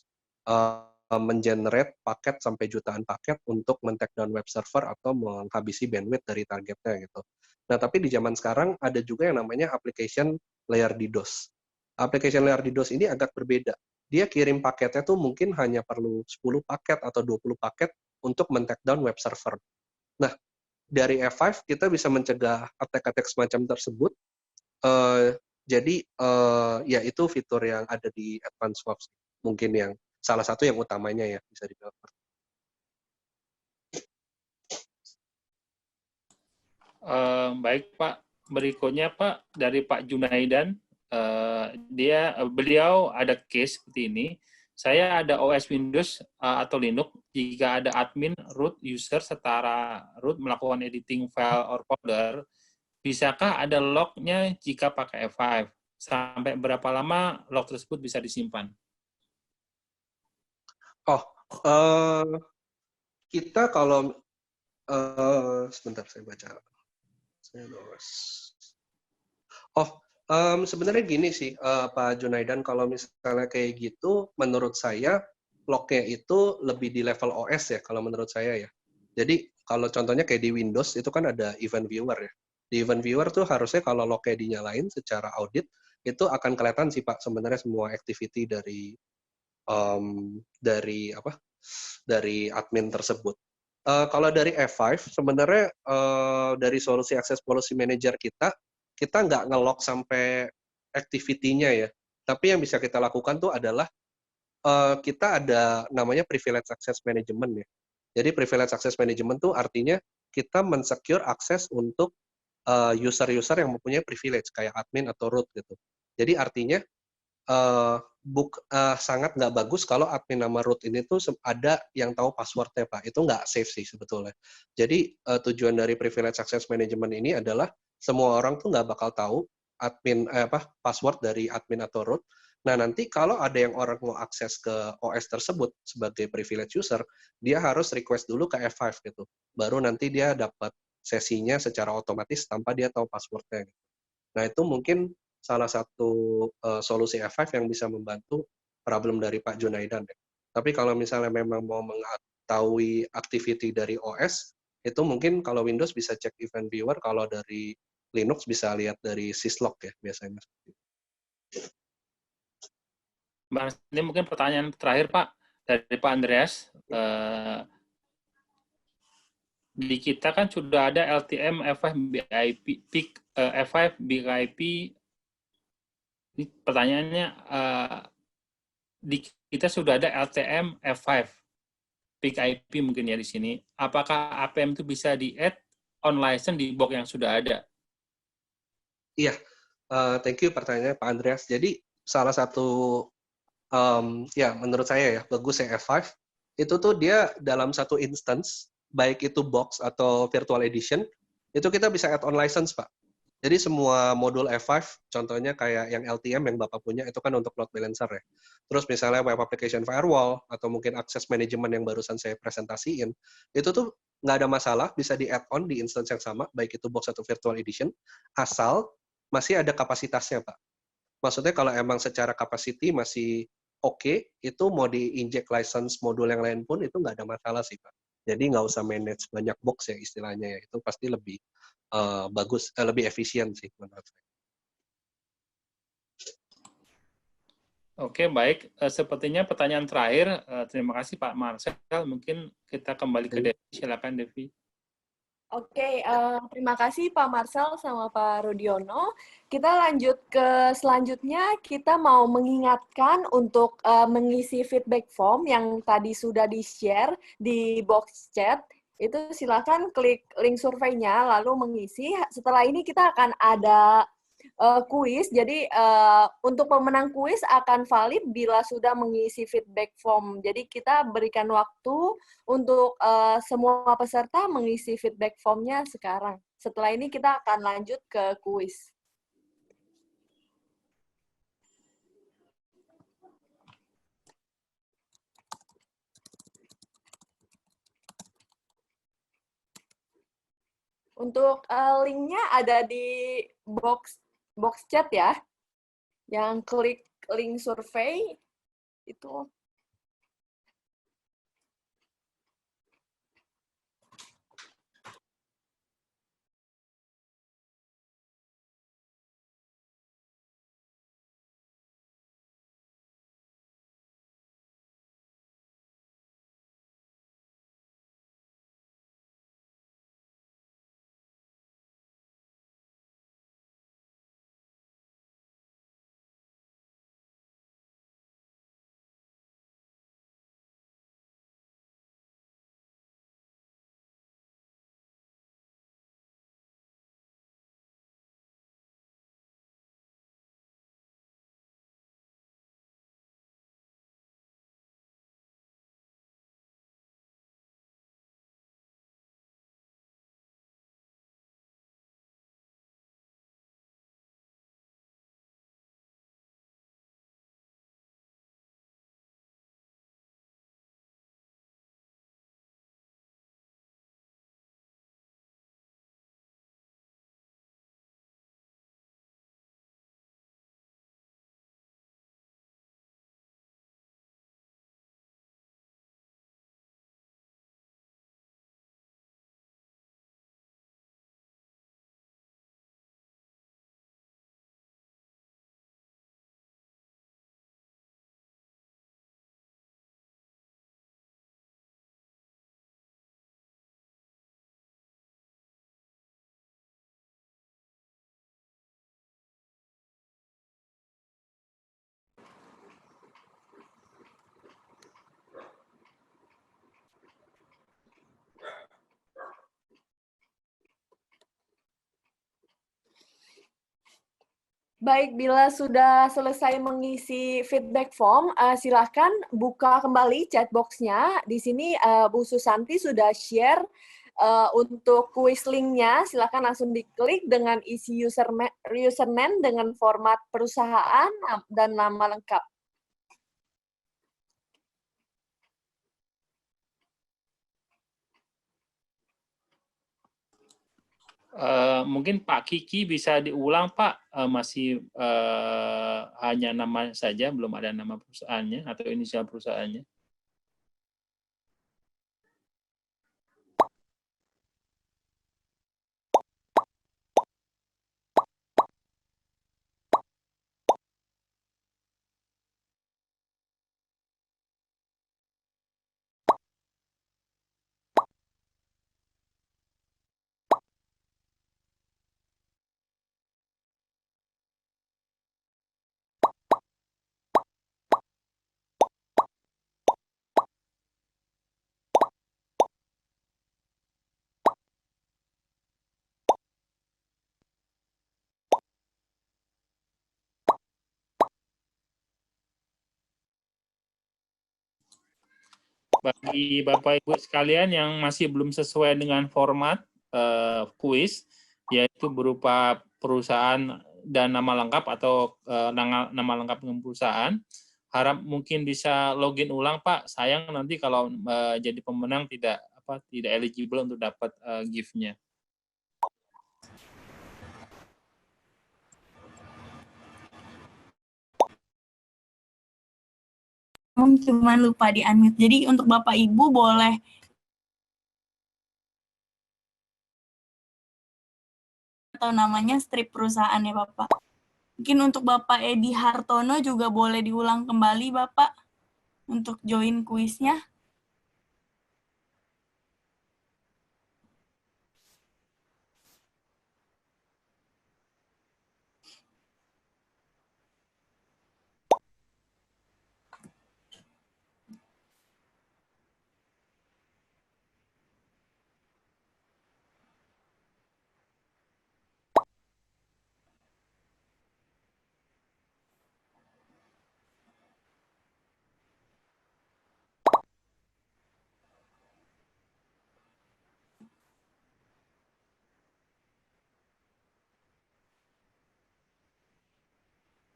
mengenerate paket sampai jutaan paket untuk men-take down web server atau menghabisi bandwidth dari targetnya gitu. Nah, tapi di zaman sekarang ada juga yang namanya application layer DDoS. Application layer DDoS ini agak berbeda. Dia kirim paketnya tuh mungkin hanya perlu 10 paket atau 20 paket untuk men-take down web server. Nah, dari F5 kita bisa mencegah attack-attack semacam tersebut. Jadi, ya itu fitur yang ada di Advanced WAF. Mungkin yang salah satu yang utamanya ya, bisa dibilang. Baik, Pak. Berikutnya, Pak, dari Pak Junaidan. Beliau ada case seperti ini. Saya ada OS Windows atau Linux. Jika ada admin root user setara root melakukan editing file or folder, bisakah ada log-nya jika pakai F5? Sampai berapa lama log tersebut bisa disimpan? Kita kalau sebentar saya baca. Sebenarnya gini sih, Pak Junaidan, kalau misalnya kayak gitu, menurut saya log-nya itu lebih di level OS ya, kalau menurut saya ya. Jadi kalau contohnya kayak di Windows itu kan ada event viewer ya. Di event viewer tuh harusnya kalau log-nya dinyalain secara audit itu akan kelihatan sih Pak sebenarnya semua activity dari admin tersebut. Kalau dari F5 sebenarnya dari solusi Access Policy Manager kita nggak nge-lock sampai activity-nya ya. Tapi yang bisa kita lakukan tuh adalah kita ada namanya privilege access management ya. Jadi privilege access management tuh artinya kita men-secure akses untuk user-user yang mempunyai privilege kayak admin atau root gitu. Jadi artinya sangat nggak bagus kalau admin nama root ini tuh ada yang tahu passwordnya Pak. Itu nggak safe sih sebetulnya. Jadi tujuan dari privilege access management ini adalah semua orang tuh nggak bakal tahu password dari admin atau root. Nah nanti kalau ada yang orang mau akses ke OS tersebut sebagai privilege user, dia harus request dulu ke F5 gitu. Baru nanti dia dapat sesinya secara otomatis tanpa dia tahu passwordnya. Nah itu mungkin salah satu solusi F5 yang bisa membantu problem dari Pak Junaidan. Tapi kalau misalnya memang mau mengetahui activity dari OS, itu mungkin kalau Windows bisa cek event viewer, kalau dari Linux bisa lihat dari syslog ya biasanya. Ini mungkin pertanyaan terakhir Pak dari Pak Andreas. Di kita kan sudah ada LTM F5 BIP, F5 BIP. Ini pertanyaannya, di kita sudah ada LTM F5 PIC IP mungkin ya di sini. Apakah APM itu bisa di-add on license di box yang sudah ada? Iya, thank you pertanyaannya Pak Andreas. Jadi salah satu ya menurut saya ya bagus ya F5 itu tuh dia dalam satu instance, baik itu box atau virtual edition, itu kita bisa add on license Pak. Jadi semua modul F5, contohnya kayak yang LTM yang Bapak punya, itu kan untuk load balancer ya. Terus misalnya web application firewall, atau mungkin access management yang barusan saya presentasiin, itu tuh nggak ada masalah, bisa di add on di instance yang sama, baik itu box atau virtual edition, asal masih ada kapasitasnya Pak. Maksudnya kalau emang secara capacity masih oke, itu mau di-inject license modul yang lain pun itu nggak ada masalah sih Pak. Jadi nggak usah manage banyak box ya istilahnya ya, itu pasti lebih bagus, lebih efisien sih menurut saya. Oke, baik. Sepertinya pertanyaan terakhir. Terima kasih Pak Marcel. Mungkin kita kembali ke Devi. Silakan Devi. Oke, terima kasih Pak Marcel sama Pak Rudiono. Kita lanjut ke selanjutnya, kita mau mengingatkan untuk mengisi feedback form yang tadi sudah di-share di box chat. Itu silakan klik link surveinya, lalu mengisi. Setelah ini kita akan ada kuis, jadi untuk pemenang kuis akan valid bila sudah mengisi feedback form. Jadi kita berikan waktu untuk semua peserta mengisi feedback formnya sekarang. Setelah ini kita akan lanjut ke kuis. Untuk linknya ada di box chat ya, yang klik link survei itu. Baik, bila sudah selesai mengisi feedback form, silahkan buka kembali chat box-nya. Di sini Bu Susanti sudah share untuk quiz link-nya. Silahkan langsung diklik dengan isi username dengan format perusahaan dan nama lengkap. Mungkin Pak Kiki bisa diulang, Pak. Masih hanya nama saja, belum ada nama perusahaannya atau inisial perusahaannya. Bagi Bapak Ibu sekalian yang masih belum sesuai dengan format kuis, yaitu berupa perusahaan dan nama lengkap atau nama lengkap dengan perusahaan, harap mungkin bisa login ulang, Pak. Sayang nanti kalau jadi pemenang tidak eligible untuk dapat gift-nya. Cuma lupa di-unmute. Jadi untuk Bapak Ibu boleh atau namanya strip perusahaan ya Bapak. Mungkin untuk Bapak Edi Hartono juga boleh diulang kembali Bapak untuk join kuisnya.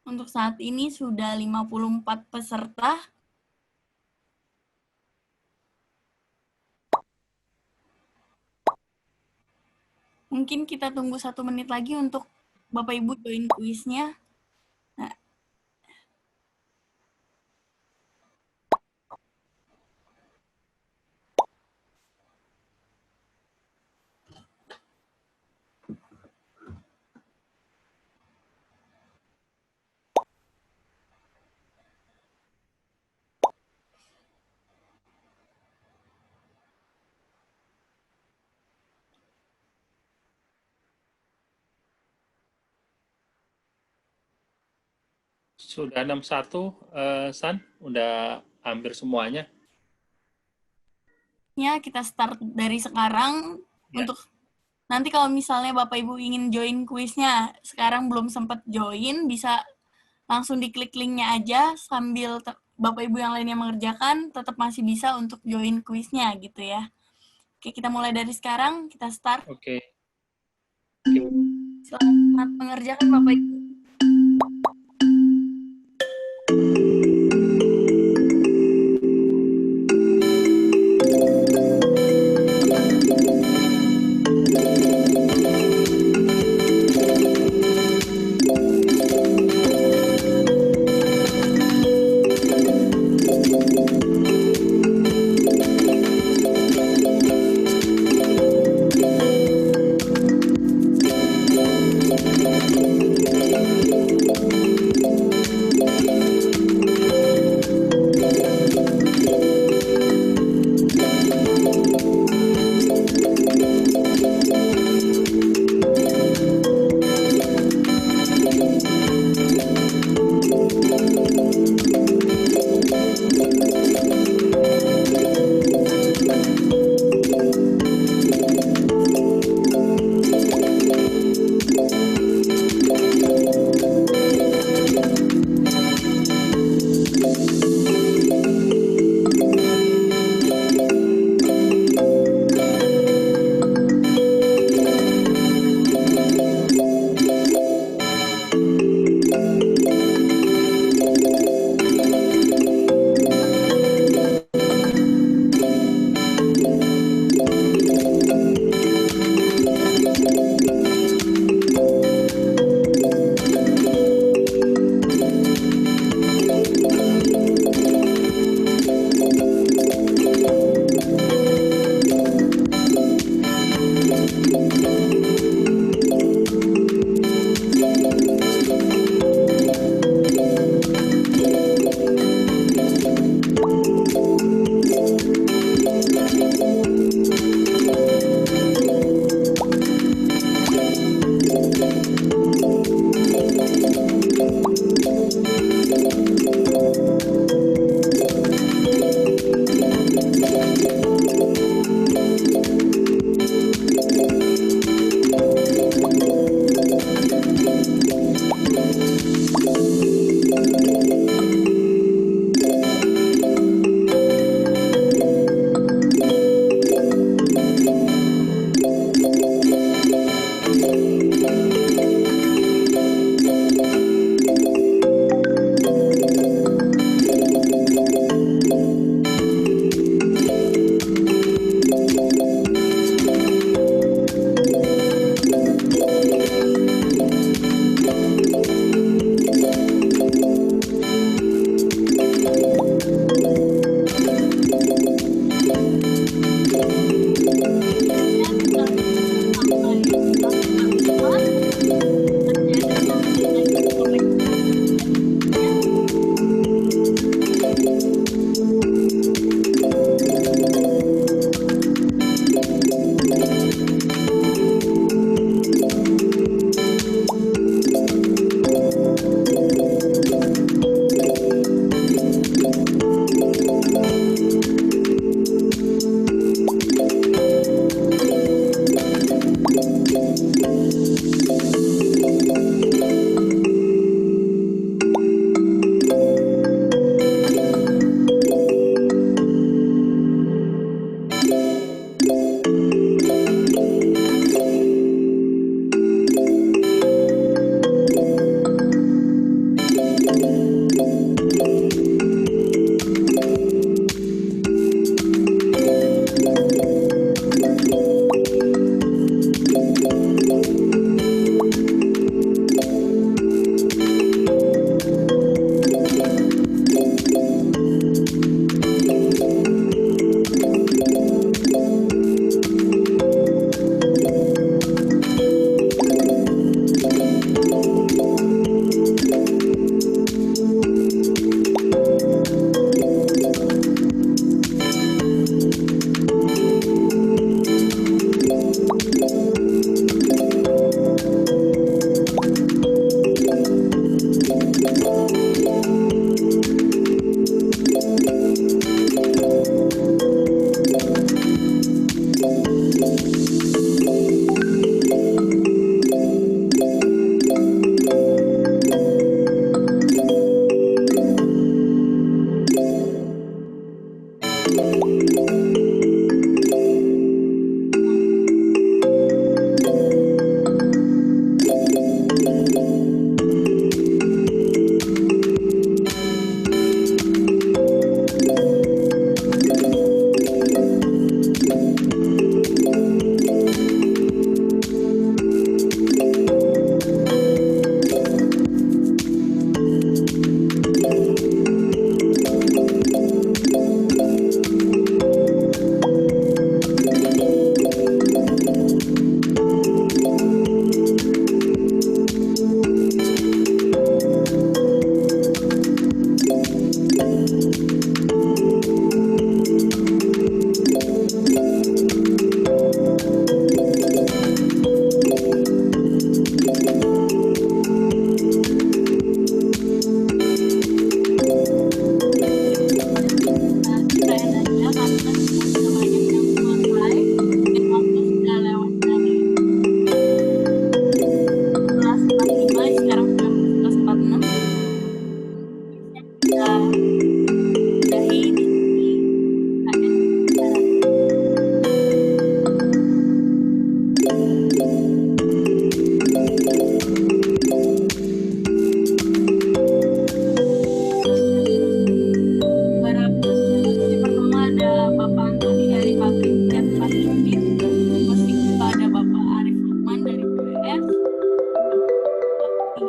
Untuk saat ini sudah 54 peserta. Mungkin kita tunggu 1 menit lagi untuk Bapak Ibu join kuisnya. Nah. Sudah 61, San? Udah hampir semuanya? Ya, kita start dari sekarang. Ya. Untuk nanti kalau misalnya Bapak Ibu ingin join kuisnya, sekarang belum sempat join, bisa langsung diklik linknya aja sambil Bapak Ibu yang lainnya mengerjakan, tetap masih bisa untuk join kuisnya gitu ya. Oke, kita mulai dari sekarang, kita start. Oke. Selamat mengerjakan Bapak Ibu.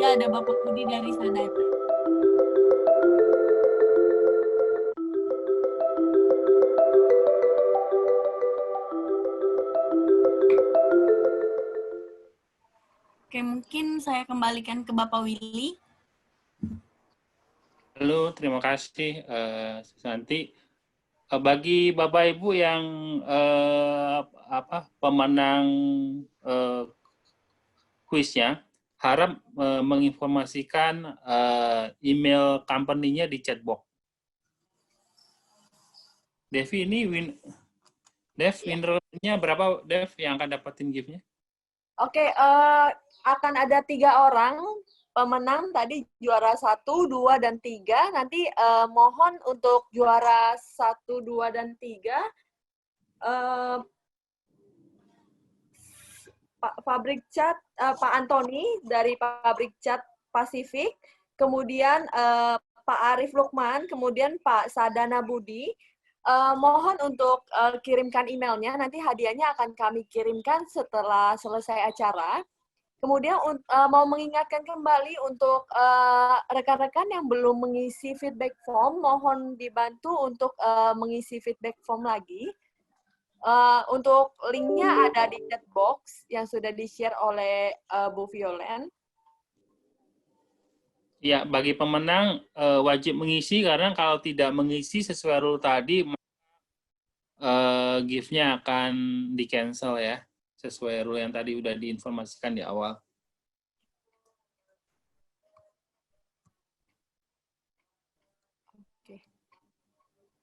juga ada Bapak Budi dari Sadata. Oke, mungkin saya kembalikan ke Bapak Willy. Halo, terima kasih Susanti. Bagi Bapak Ibu yang pemenang kuisnya, harap menginformasikan email company-nya di chatbox. Devi ini winner-nya berapa, Dev, yang akan dapetin gift-nya? Oke, akan ada 3 orang pemenang tadi, juara 1, 2, dan 3. Nanti mohon untuk juara 1, 2, dan 3 Pabrik Cat, Pak Antoni dari Pabrik Cat Pasifik, kemudian Pak Arif Lukman, kemudian Pak Sadana Budi. Mohon untuk kirimkan emailnya, nanti hadiahnya akan kami kirimkan setelah selesai acara. Kemudian mau mengingatkan kembali untuk rekan-rekan yang belum mengisi feedback form, mohon dibantu untuk mengisi feedback form lagi. Untuk linknya ada di chat box yang sudah di-share oleh Bu Violen. Ya, bagi pemenang wajib mengisi, karena kalau tidak mengisi sesuai rule tadi, gift-nya akan di-cancel ya, sesuai rule yang tadi udah diinformasikan di awal.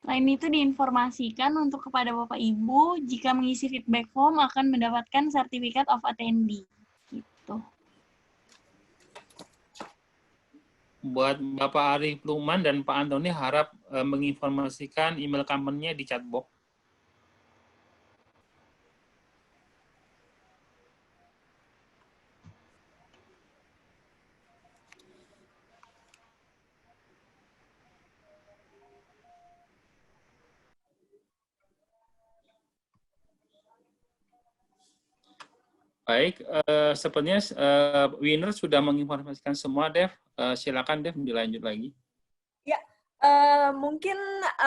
Selain itu diinformasikan untuk kepada Bapak Ibu, jika mengisi feedback form akan mendapatkan sertifikat of attendee. Gitu. Buat Bapak Arif Lukman dan Pak Antoni harap menginformasikan email company-nya di chatbox. Baik, sepertinya winner sudah menginformasikan semua, Dev. Silakan, Dev, dilanjut lagi. Ya, mungkin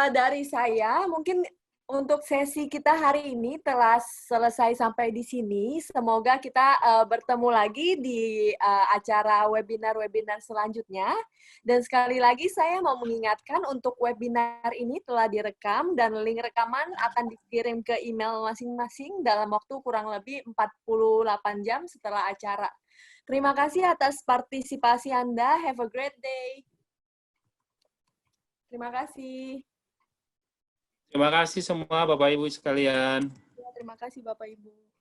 dari saya, mungkin untuk sesi kita hari ini telah selesai sampai di sini. Semoga kita bertemu lagi di acara webinar-webinar selanjutnya. Dan sekali lagi saya mau mengingatkan untuk webinar ini telah direkam dan link rekaman akan dikirim ke email masing-masing dalam waktu kurang lebih 48 jam setelah acara. Terima kasih atas partisipasi Anda. Have a great day. Terima kasih. Terima kasih semua Bapak Ibu sekalian. Ya, terima kasih Bapak Ibu.